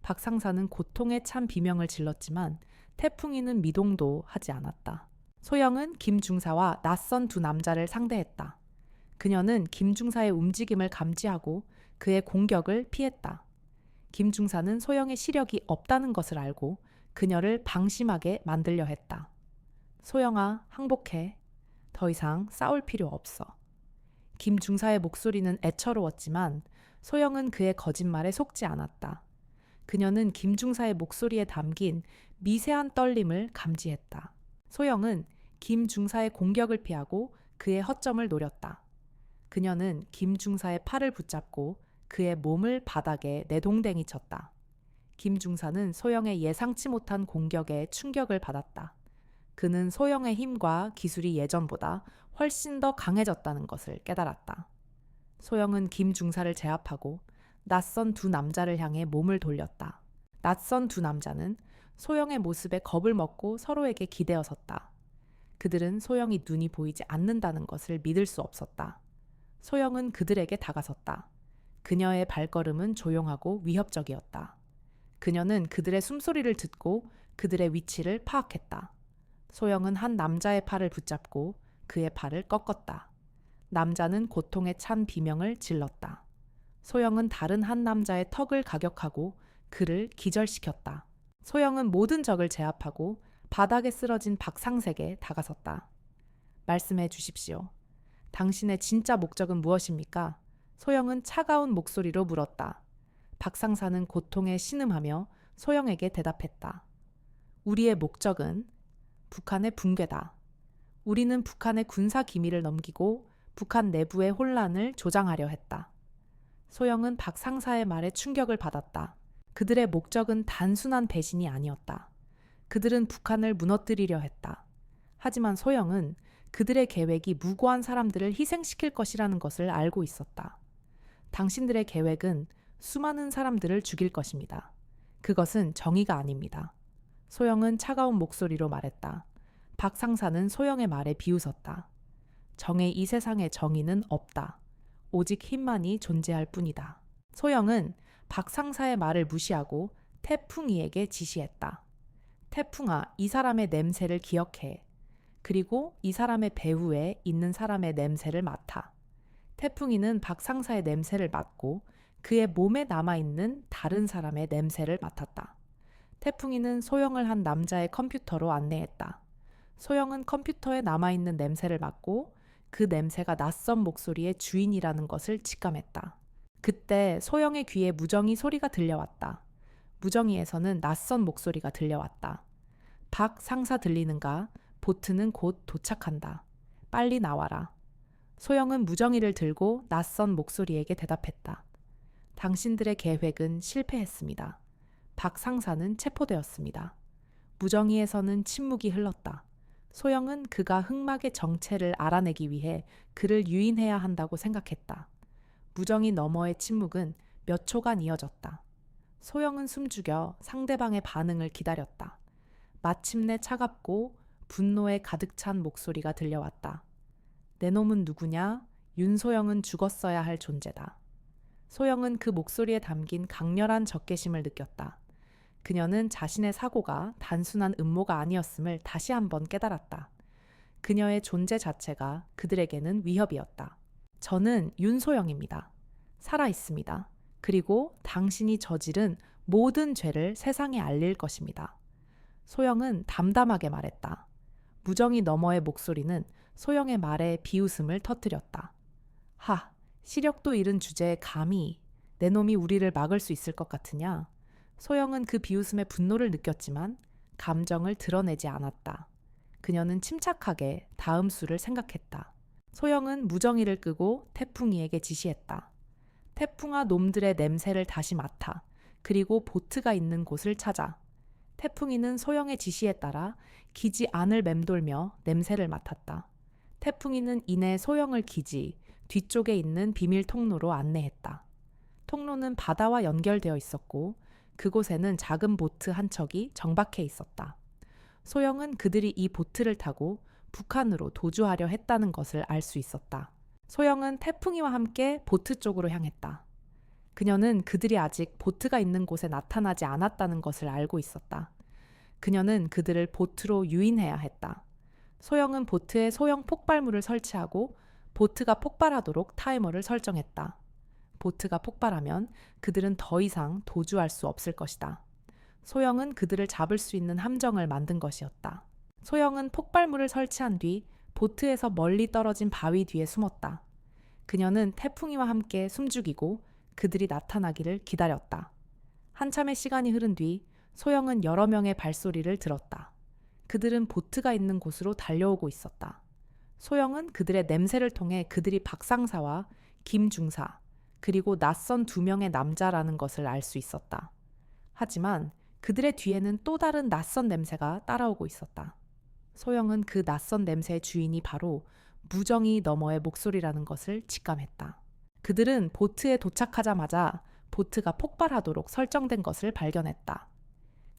박 상사는 고통에 찬 비명을 질렀지만 태풍이는 미동도 하지 않았다. 소영은 김 중사와 낯선 두 남자를 상대했다. 그녀는 김 중사의 움직임을 감지하고 그의 공격을 피했다. 김 중사는 소영의 시력이 없다는 것을 알고 그녀를 방심하게 만들려 했다. 소영아, 항복해. 더 이상 싸울 필요 없어. 김 중사의 목소리는 애처로웠지만 소영은 그의 거짓말에 속지 않았다. 그녀는 김 중사의 목소리에 담긴 미세한 떨림을 감지했다. 소영은 김 중사의 공격을 피하고 그의 허점을 노렸다. 그녀는 김 중사의 팔을 붙잡고 그의 몸을 바닥에 내동댕이 쳤다. 김 중사는 소영의 예상치 못한 공격에 충격을 받았다. 그는 소영의 힘과 기술이 예전보다 훨씬 더 강해졌다는 것을 깨달았다. 소영은 김 중사를 제압하고 낯선 두 남자를 향해 몸을 돌렸다. 낯선 두 남자는 소영의 모습에 겁을 먹고 서로에게 기대어 섰다. 그들은 소영이 눈이 보이지 않는다는 것을 믿을 수 없었다. 소영은 그들에게 다가섰다. 그녀의 발걸음은 조용하고 위협적이었다. 그녀는 그들의 숨소리를 듣고 그들의 위치를 파악했다. 소영은 한 남자의 팔을 붙잡고 그의 팔을 꺾었다. 남자는 고통에 찬 비명을 질렀다. 소영은 다른 한 남자의 턱을 가격하고 그를 기절시켰다. 소영은 모든 적을 제압하고 바닥에 쓰러진 박상색에 다가섰다. 말씀해 주십시오. 당신의 진짜 목적은 무엇입니까? 소영은 차가운 목소리로 물었다. 박상사는 고통에 신음하며 소영에게 대답했다. 우리의 목적은 북한의 붕괴다. 우리는 북한의 군사 기밀을 넘기고 북한 내부의 혼란을 조장하려 했다. 소영은 박 상사의 말에 충격을 받았다. 그들의 목적은 단순한 배신이 아니었다. 그들은 북한을 무너뜨리려 했다. 하지만 소영은 그들의 계획이 무고한 사람들을 희생시킬 것이라는 것을 알고 있었다. 당신들의 계획은 수많은 사람들을 죽일 것입니다. 그것은 정의가 아닙니다. 소영은 차가운 목소리로 말했다. 박 상사는 소영의 말에 비웃었다. 이 세상에 정의는 없다. 오직 힘만이 존재할 뿐이다. 소영은 박 상사의 말을 무시하고 태풍이에게 지시했다. 태풍아, 이 사람의 냄새를 기억해. 그리고 이 사람의 배후에 있는 사람의 냄새를 맡아. 태풍이는 박 상사의 냄새를 맡고 그의 몸에 남아있는 다른 사람의 냄새를 맡았다. 태풍이는 소영을 한 남자의 컴퓨터로 안내했다. 소영은 컴퓨터에 남아있는 냄새를 맡고 그 냄새가 낯선 목소리의 주인이라는 것을 직감했다. 그때 소영의 귀에 무정이 소리가 들려왔다. 무정이에서는 낯선 목소리가 들려왔다. 박 상사 들리는가? 보트는 곧 도착한다. 빨리 나와라. 소영은 무정이를 들고 낯선 목소리에게 대답했다. 당신들의 계획은 실패했습니다. 박 상사는 체포되었습니다. 무정이에서는 침묵이 흘렀다. 소영은 그가 흑막의 정체를 알아내기 위해 그를 유인해야 한다고 생각했다. 무정이 너머의 침묵은 몇 초간 이어졌다. 소영은 숨죽여 상대방의 반응을 기다렸다. 마침내 차갑고 분노에 가득 찬 목소리가 들려왔다. 내 놈은 누구냐? 윤소영은 죽었어야 할 존재다. 소영은 그 목소리에 담긴 강렬한 적개심을 느꼈다. 그녀는 자신의 사고가 단순한 음모가 아니었음을 다시 한번 깨달았다. 그녀의 존재 자체가 그들에게는 위협이었다. 저는 윤소영입니다. 살아 있습니다. 그리고 당신이 저지른 모든 죄를 세상에 알릴 것입니다. 소영은 담담하게 말했다. 무정이 너머의 목소리는 소영의 말에 비웃음을 터뜨렸다. 하, 시력도 잃은 주제에 감히 내 놈이 우리를 막을 수 있을 것 같으냐? 소영은 그 비웃음에 분노를 느꼈지만 감정을 드러내지 않았다. 그녀는 침착하게 다음 수를 생각했다. 소영은 무정이를 끄고 태풍이에게 지시했다. 태풍아, 놈들의 냄새를 다시 맡아. 그리고 보트가 있는 곳을 찾아. 태풍이는 소영의 지시에 따라 기지 안을 맴돌며 냄새를 맡았다. 태풍이는 이내 소영을 기지 뒤쪽에 있는 비밀 통로로 안내했다. 통로는 바다와 연결되어 있었고 그곳에는 작은 보트 한 척이 정박해 있었다. 소영은 그들이 이 보트를 타고 북한으로 도주하려 했다는 것을 알 수 있었다. 소영은 태풍이와 함께 보트 쪽으로 향했다. 그녀는 그들이 아직 보트가 있는 곳에 나타나지 않았다는 것을 알고 있었다. 그녀는 그들을 보트로 유인해야 했다. 소영은 보트에 소형 폭발물을 설치하고 보트가 폭발하도록 타이머를 설정했다. 보트가 폭발하면 그들은 더 이상 도주할 수 없을 것이다. 소영은 그들을 잡을 수 있는 함정을 만든 것이었다. 소영은 폭발물을 설치한 뒤 보트에서 멀리 떨어진 바위 뒤에 숨었다. 그녀는 태풍이와 함께 숨죽이고 그들이 나타나기를 기다렸다. 한참의 시간이 흐른 뒤 소영은 여러 명의 발소리를 들었다. 그들은 보트가 있는 곳으로 달려오고 있었다. 소영은 그들의 냄새를 통해 그들이 박상사와 김중사 그리고 낯선 2명의 남자라는 것을 알 수 있었다. 하지만 그들의 뒤에는 또 다른 낯선 냄새가 따라오고 있었다. 소영은 그 낯선 냄새의 주인이 바로 무정이 너머의 목소리라는 것을 직감했다. 그들은 보트에 도착하자마자 보트가 폭발하도록 설정된 것을 발견했다.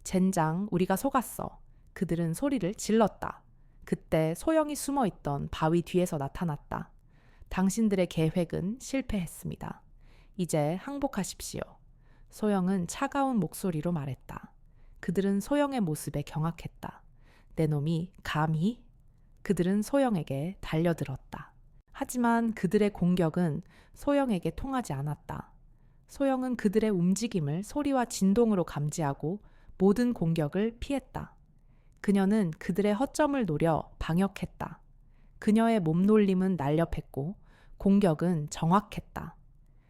젠장, 우리가 속았어. 그들은 소리를 질렀다. 그때 소영이 숨어있던 바위 뒤에서 나타났다. 당신들의 계획은 실패했습니다. 이제 항복하십시오. 소영은 차가운 목소리로 말했다. 그들은 소영의 모습에 경악했다. 내 놈이 감히? 그들은 소영에게 달려들었다. 하지만 그들의 공격은 소영에게 통하지 않았다. 소영은 그들의 움직임을 소리와 진동으로 감지하고 모든 공격을 피했다. 그녀는 그들의 허점을 노려 방역했다. 그녀의 몸놀림은 날렵했고 공격은 정확했다.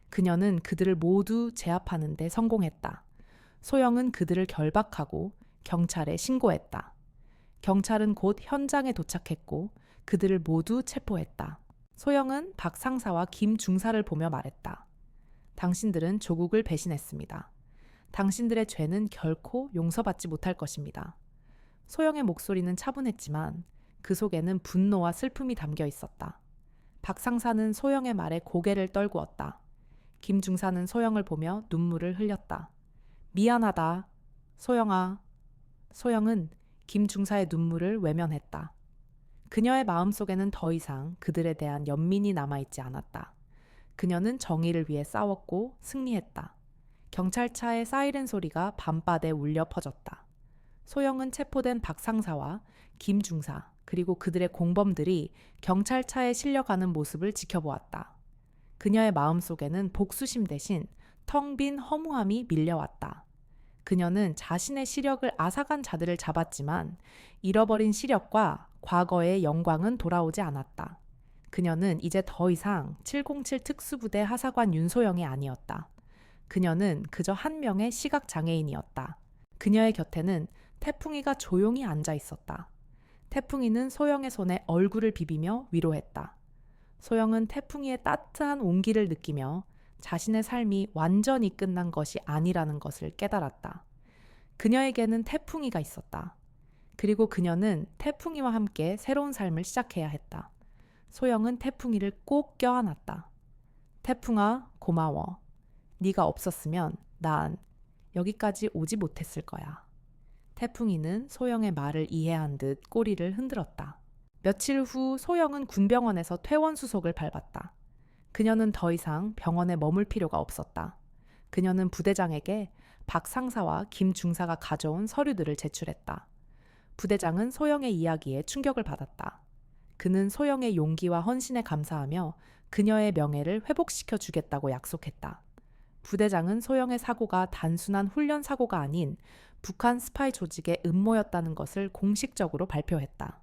그녀는 그들을 모두 제압하는 데 성공했다. 소영은 그들을 결박하고 경찰에 신고했다. 경찰은 곧 현장에 도착했고 그들을 모두 체포했다. 소영은 박 상사와 김 중사를 보며 말했다. 당신들은 조국을 배신했습니다. 당신들의 죄는 결코 용서받지 못할 것입니다. 소영의 목소리는 차분했지만 그 속에는 분노와 슬픔이 담겨 있었다. 박 상사는 소영의 말에 고개를 떨구었다. 김 중사는 소영을 보며 눈물을 흘렸다. 미안하다. 소영아. 소영은 김 중사의 눈물을 외면했다. 그녀의 마음속에는 더 이상 그들에 대한 연민이 남아있지 않았다. 그녀는 정의를 위해 싸웠고 승리했다. 경찰차의 사이렌 소리가 밤바다에 울려 퍼졌다. 소영은 체포된 박 상사와 김 중사 그리고 그들의 공범들이 경찰차에 실려가는 모습을 지켜보았다. 그녀의 마음속에는 복수심 대신 텅 빈 허무함이 밀려왔다. 그녀는 자신의 시력을 앗아간 자들을 잡았지만 잃어버린 시력과 과거의 영광은 돌아오지 않았다. 그녀는 이제 더 이상 707 특수부대 하사관 윤소영이 아니었다. 그녀는 그저 한 명의 시각장애인이었다. 그녀의 곁에는 태풍이가 조용히 앉아 있었다. 태풍이는 소영의 손에 얼굴을 비비며 위로했다. 소영은 태풍이의 따뜻한 온기를 느끼며 자신의 삶이 완전히 끝난 것이 아니라는 것을 깨달았다. 그녀에게는 태풍이가 있었다. 그리고 그녀는 태풍이와 함께 새로운 삶을 시작해야 했다. 소영은 태풍이를 꼭 껴안았다. 태풍아, 고마워. 네가 없었으면 난 여기까지 오지 못했을 거야. 태풍이는 소영의 말을 이해한 듯 꼬리를 흔들었다. 며칠 후 소영은 군병원에서 퇴원 수속을 밟았다. 그녀는 더 이상 병원에 머물 필요가 없었다. 그녀는 부대장에게 박 상사와 김 중사가 가져온 서류들을 제출했다. 부대장은 소영의 이야기에 충격을 받았다. 그는 소영의 용기와 헌신에 감사하며 그녀의 명예를 회복시켜 주겠다고 약속했다. 부대장은 소영의 사고가 단순한 훈련 사고가 아닌 북한 스파이 조직의 음모였다는 것을 공식적으로 발표했다.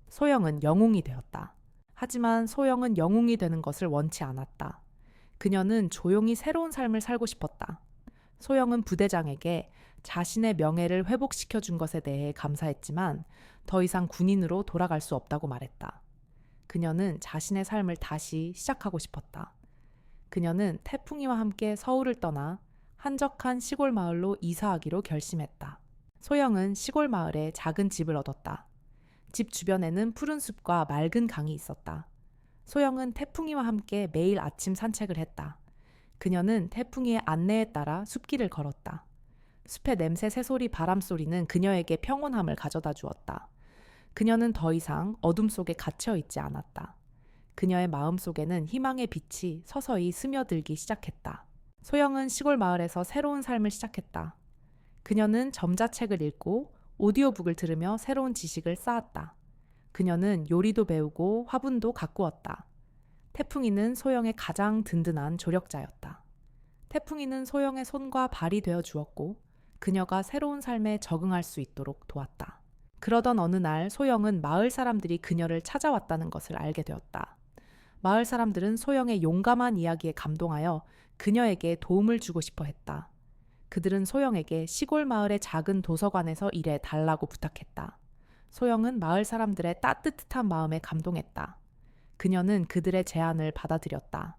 소영은 영웅이 되었다. 하지만 소영은 영웅이 되는 것을 원치 않았다. 그녀는 조용히 새로운 삶을 살고 싶었다. 소영은 부대장에게 자신의 명예를 회복시켜 준 것에 대해 감사했지만 더 이상 군인으로 돌아갈 수 없다고 말했다. 그녀는 자신의 삶을 다시 시작하고 싶었다. 그녀는 태풍이와 함께 서울을 떠나 한적한 시골 마을로 이사하기로 결심했다. 소영은 시골 마을에 작은 집을 얻었다. 집 주변에는 푸른 숲과 맑은 강이 있었다. 소영은 태풍이와 함께 매일 아침 산책을 했다. 그녀는 태풍이의 안내에 따라 숲길을 걸었다. 숲의 냄새, 새소리, 바람소리는 그녀에게 평온함을 가져다 주었다. 그녀는 더 이상 어둠 속에 갇혀 있지 않았다. 그녀의 마음속에는 희망의 빛이 서서히 스며들기 시작했다. 소영은 시골 마을에서 새로운 삶을 시작했다. 그녀는 점자책을 읽고 오디오북을 들으며 새로운 지식을 쌓았다. 그녀는 요리도 배우고 화분도 가꾸었다. 태풍이는 소영의 가장 든든한 조력자였다. 태풍이는 소영의 손과 발이 되어 주었고 그녀가 새로운 삶에 적응할 수 있도록 도왔다. 그러던 어느 날 소영은 마을 사람들이 그녀를 찾아왔다는 것을 알게 되었다. 마을 사람들은 소영의 용감한 이야기에 감동하여 그녀에게 도움을 주고 싶어 했다. 그들은 소영에게 시골 마을의 작은 도서관에서 일해 달라고 부탁했다. 소영은 마을 사람들의 따뜻한 마음에 감동했다. 그녀는 그들의 제안을 받아들였다.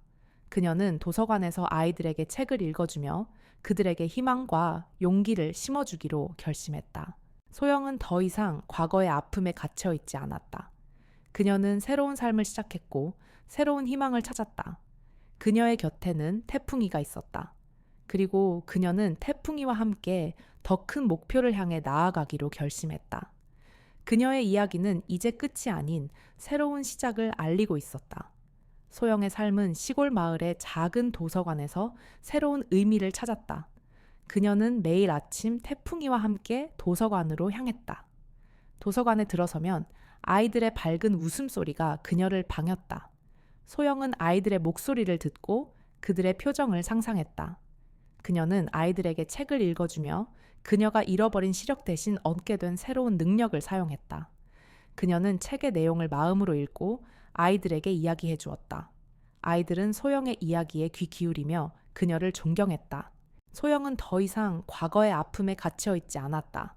그녀는 도서관에서 아이들에게 책을 읽어주며 그들에게 희망과 용기를 심어주기로 결심했다. 소영은 더 이상 과거의 아픔에 갇혀 있지 않았다. 그녀는 새로운 삶을 시작했고 새로운 희망을 찾았다. 그녀의 곁에는 태풍이가 있었다. 그리고 그녀는 태풍이와 함께 더 큰 목표를 향해 나아가기로 결심했다. 그녀의 이야기는 이제 끝이 아닌 새로운 시작을 알리고 있었다. 소영의 삶은 시골 마을의 작은 도서관에서 새로운 의미를 찾았다. 그녀는 매일 아침 태풍이와 함께 도서관으로 향했다. 도서관에 들어서면 아이들의 밝은 웃음소리가 그녀를 반겼다. 소영은 아이들의 목소리를 듣고 그들의 표정을 상상했다. 그녀는 아이들에게 책을 읽어주며 그녀가 잃어버린 시력 대신 얻게 된 새로운 능력을 사용했다. 그녀는 책의 내용을 마음으로 읽고 아이들에게 이야기해 주었다. 아이들은 소영의 이야기에 귀 기울이며 그녀를 존경했다. 소영은 더 이상 과거의 아픔에 갇혀 있지 않았다.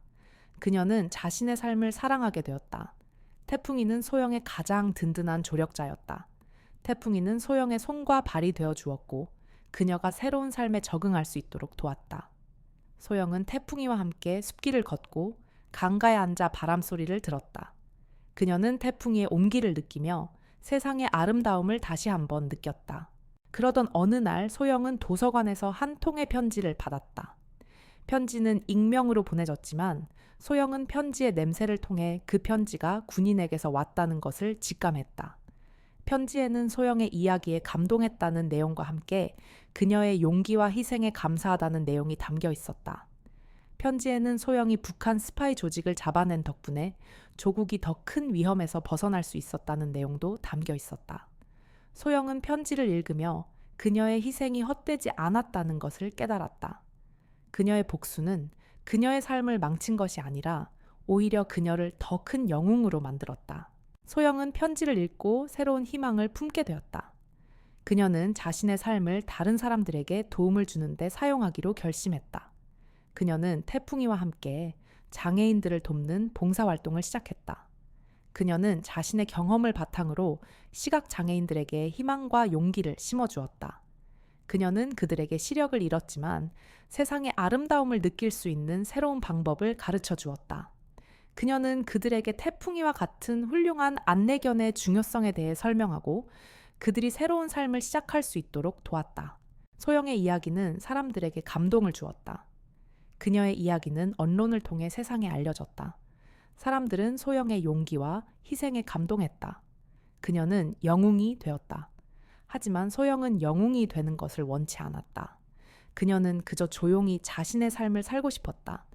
그녀는 자신의 삶을 사랑하게 되었다. 태풍이는 소영의 가장 든든한 조력자였다. 태풍이는 소영의 손과 발이 되어 주었고 그녀가 새로운 삶에 적응할 수 있도록 도왔다. 소영은 태풍이와 함께 숲길을 걷고 강가에 앉아 바람 소리를 들었다. 그녀는 태풍이의 온기를 느끼며 세상의 아름다움을 다시 한번 느꼈다. 그러던 어느 날 소영은 도서관에서 한 통의 편지를 받았다. 편지는 익명으로 보내졌지만 소영은 편지의 냄새를 통해 그 편지가 군인에게서 왔다는 것을 직감했다. 편지에는 소영의 이야기에 감동했다는 내용과 함께 그녀의 용기와 희생에 감사하다는 내용이 담겨 있었다. 편지에는 소영이 북한 스파이 조직을 잡아낸 덕분에 조국이 더 큰 위험에서 벗어날 수 있었다는 내용도 담겨 있었다. 소영은 편지를 읽으며 그녀의 희생이 헛되지 않았다는 것을 깨달았다. 그녀의 복수는 그녀의 삶을 망친 것이 아니라 오히려 그녀를 더 큰 영웅으로 만들었다. 소영은 편지를 읽고 새로운 희망을 품게 되었다. 그녀는 자신의 삶을 다른 사람들에게 도움을 주는데 사용하기로 결심했다. 그녀는 태풍이와 함께 장애인들을 돕는 봉사활동을 시작했다. 그녀는 자신의 경험을 바탕으로 시각장애인들에게 희망과 용기를 심어주었다. 그녀는 그들에게 시력을 잃었지만 세상의 아름다움을 느낄 수 있는 새로운 방법을 가르쳐 주었다. 그녀는 그들에게 태풍이와 같은 훌륭한 안내견의 중요성에 대해 설명하고 그들이 새로운 삶을 시작할 수 있도록 도왔다. 소영의 이야기는 사람들에게 감동을 주었다. 그녀의 이야기는 언론을 통해 세상에 알려졌다. 사람들은 소영의 용기와 희생에 감동했다. 그녀는 영웅이 되었다. 하지만 소영은 영웅이 되는 것을 원치 않았다. 그녀는 그저 조용히 자신의 삶을 살고 싶었다.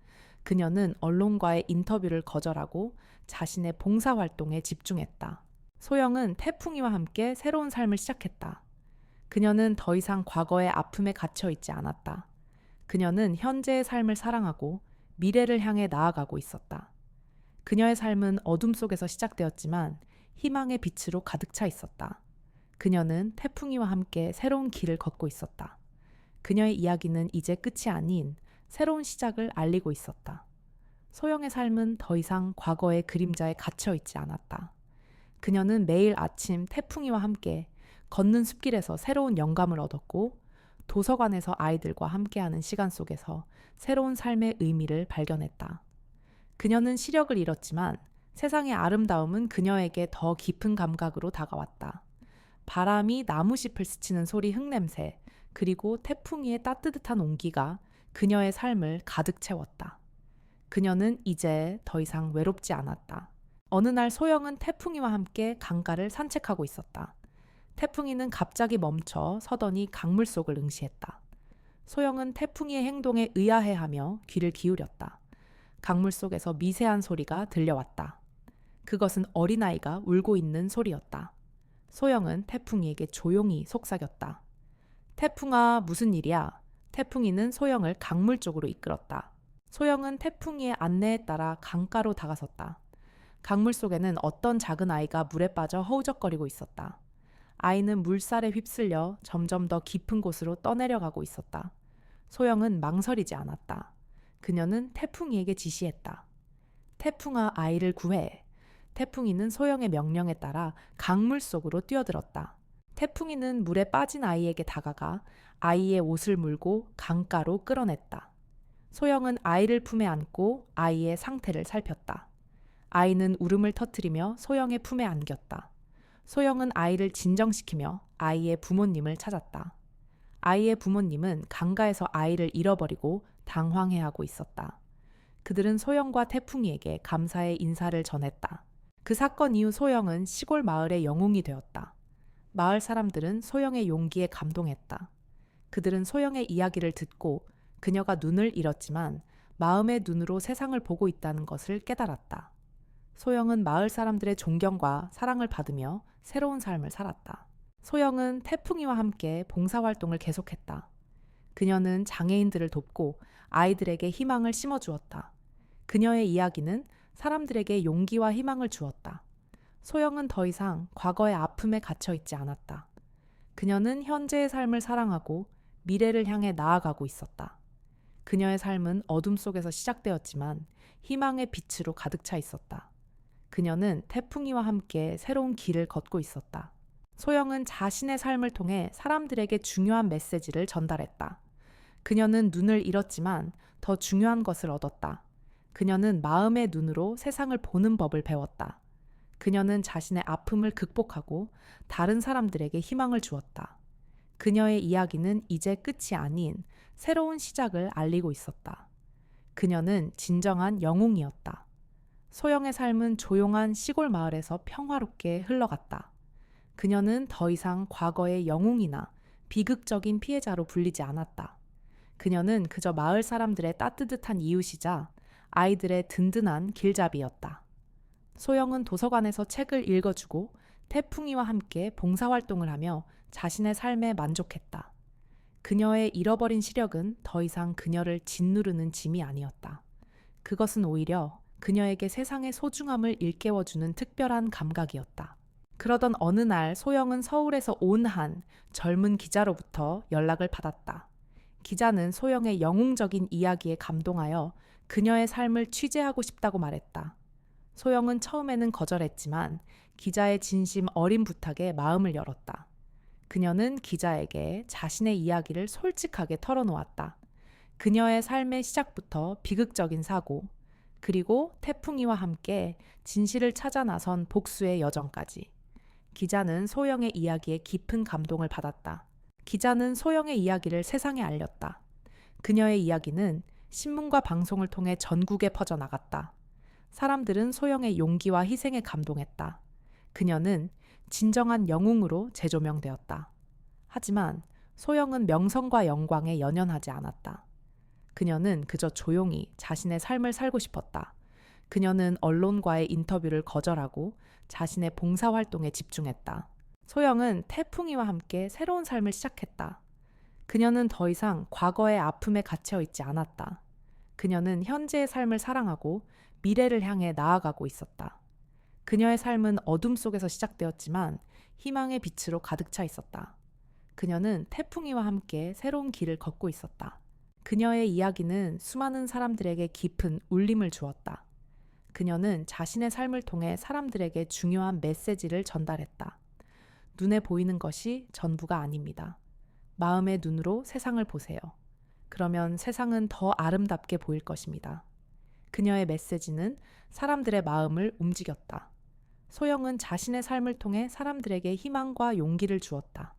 그녀는 언론과의 인터뷰를 거절하고 자신의 봉사활동에 집중했다. 소영은 태풍이와 함께 새로운 삶을 시작했다. 그녀는 더 이상 과거의 아픔에 갇혀 있지 않았다. 그녀는 현재의 삶을 사랑하고 미래를 향해 나아가고 있었다. 그녀의 삶은 어둠 속에서 시작되었지만 희망의 빛으로 가득 차 있었다. 그녀는 태풍이와 함께 새로운 길을 걷고 있었다. 그녀의 이야기는 이제 끝이 아닌 새로운 시작을 알리고 있었다. 소영의 삶은 더 이상 과거의 그림자에 갇혀 있지 않았다. 그녀는 매일 아침 태풍이와 함께 걷는 숲길에서 새로운 영감을 얻었고 도서관에서 아이들과 함께하는 시간 속에서 새로운 삶의 의미를 발견했다. 그녀는 시력을 잃었지만 세상의 아름다움은 그녀에게 더 깊은 감각으로 다가왔다. 바람이 나무잎을 스치는 소리 흙냄새, 그리고 태풍이의 따뜻한 온기가 그녀의 삶을 가득 채웠다. 그녀는 이제 더 이상 외롭지 않았다. 어느 날 소영은 태풍이와 함께 강가를 산책하고 있었다. 태풍이는 갑자기 멈춰 서더니 강물 속을 응시했다. 소영은 태풍이의 행동에 의아해하며 귀를 기울였다. 강물 속에서 미세한 소리가 들려왔다. 그것은 어린아이가 울고 있는 소리였다. 소영은 태풍이에게 조용히 속삭였다. 태풍아, 무슨 일이야? 태풍이는 소영을 강물 쪽으로 이끌었다. 소영은 태풍이의 안내에 따라 강가로 다가섰다. 강물 속에는 어떤 작은 아이가 물에 빠져 허우적거리고 있었다. 아이는 물살에 휩쓸려 점점 더 깊은 곳으로 떠내려가고 있었다. 소영은 망설이지 않았다. 그녀는 태풍이에게 지시했다. 태풍아, 아이를 구해. 태풍이는 소영의 명령에 따라 강물 속으로 뛰어들었다. 태풍이는 물에 빠진 아이에게 다가가 아이의 옷을 물고 강가로 끌어냈다. 소영은 아이를 품에 안고 아이의 상태를 살폈다. 아이는 울음을 터뜨리며 소영의 품에 안겼다. 소영은 아이를 진정시키며 아이의 부모님을 찾았다. 아이의 부모님은 강가에서 아이를 잃어버리고 당황해하고 있었다. 그들은 소영과 태풍이에게 감사의 인사를 전했다. 그 사건 이후 소영은 시골 마을의 영웅이 되었다. 마을 사람들은 소영의 용기에 감동했다. 그들은 소영의 이야기를 듣고 그녀가 눈을 잃었지만 마음의 눈으로 세상을 보고 있다는 것을 깨달았다. 소영은 마을 사람들의 존경과 사랑을 받으며 새로운 삶을 살았다. 소영은 태풍이와 함께 봉사활동을 계속했다. 그녀는 장애인들을 돕고 아이들에게 희망을 심어주었다. 그녀의 이야기는 사람들에게 용기와 희망을 주었다. 소영은 더 이상 과거의 아픔에 갇혀 있지 않았다. 그녀는 현재의 삶을 사랑하고 미래를 향해 나아가고 있었다. 그녀의 삶은 어둠 속에서 시작되었지만 희망의 빛으로 가득 차 있었다. 그녀는 태풍이와 함께 새로운 길을 걷고 있었다. 소영은 자신의 삶을 통해 사람들에게 중요한 메시지를 전달했다. 그녀는 눈을 잃었지만 더 중요한 것을 얻었다. 그녀는 마음의 눈으로 세상을 보는 법을 배웠다. 그녀는 자신의 아픔을 극복하고 다른 사람들에게 희망을 주었다. 그녀의 이야기는 이제 끝이 아닌 새로운 시작을 알리고 있었다. 그녀는 진정한 영웅이었다. 소영의 삶은 조용한 시골 마을에서 평화롭게 흘러갔다. 그녀는 더 이상 과거의 영웅이나 비극적인 피해자로 불리지 않았다. 그녀는 그저 마을 사람들의 따뜻한 이웃이자 아이들의 든든한 길잡이였다. 소영은 도서관에서 책을 읽어주고 태풍이와 함께 봉사활동을 하며 자신의 삶에 만족했다. 그녀의 잃어버린 시력은 더 이상 그녀를 짓누르는 짐이 아니었다. 그것은 오히려 그녀에게 세상의 소중함을 일깨워주는 특별한 감각이었다. 그러던 어느 날 소영은 서울에서 온 한 젊은 기자로부터 연락을 받았다. 기자는 소영의 영웅적인 이야기에 감동하여 그녀의 삶을 취재하고 싶다고 말했다. 소영은 처음에는 거절했지만 기자의 진심 어린 부탁에 마음을 열었다. 그녀는 기자에게 자신의 이야기를 솔직하게 털어놓았다. 그녀의 삶의 시작부터 비극적인 사고, 그리고 태풍이와 함께 진실을 찾아 나선 복수의 여정까지. 기자는 소영의 이야기에 깊은 감동을 받았다. 기자는 소영의 이야기를 세상에 알렸다. 그녀의 이야기는 신문과 방송을 통해 전국에 퍼져나갔다. 사람들은 소영의 용기와 희생에 감동했다. 그녀는 진정한 영웅으로 재조명되었다. 하지만 소영은 명성과 영광에 연연하지 않았다. 그녀는 그저 조용히 자신의 삶을 살고 싶었다. 그녀는 언론과의 인터뷰를 거절하고 자신의 봉사활동에 집중했다. 소영은 태풍이와 함께 새로운 삶을 시작했다. 그녀는 더 이상 과거의 아픔에 갇혀 있지 않았다. 그녀는 현재의 삶을 사랑하고 미래를 향해 나아가고 있었다. 그녀의 삶은 어둠 속에서 시작되었지만 희망의 빛으로 가득 차 있었다. 그녀는 태풍이와 함께 새로운 길을 걷고 있었다. 그녀의 이야기는 수많은 사람들에게 깊은 울림을 주었다. 그녀는 자신의 삶을 통해 사람들에게 중요한 메시지를 전달했다. 눈에 보이는 것이 전부가 아닙니다. 마음의 눈으로 세상을 보세요. 그러면 세상은 더 아름답게 보일 것입니다. 그녀의 메시지는 사람들의 마음을 움직였다. 소영은 자신의 삶을 통해 사람들에게 희망과 용기를 주었다.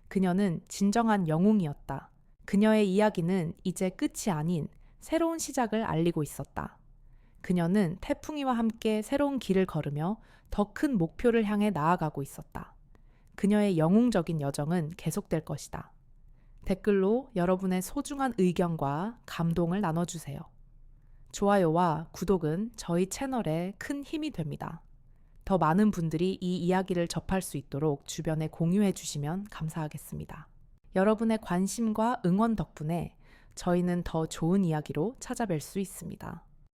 그녀는 진정한 영웅이었다. 그녀의 이야기는 이제 끝이 아닌 새로운 시작을 알리고 있었다. 그녀는 태풍이와 함께 새로운 길을 걸으며 더 큰 목표를 향해 나아가고 있었다. 그녀의 영웅적인 여정은 계속될 것이다. 댓글로 여러분의 소중한 의견과 감동을 나눠주세요. 좋아요와 구독은 저희 채널에 큰 힘이 됩니다. 더 많은 분들이 이 이야기를 접할 수 있도록 주변에 공유해 주시면 감사하겠습니다. 여러분의 관심과 응원 덕분에 저희는 더 좋은 이야기로 찾아뵐 수 있습니다.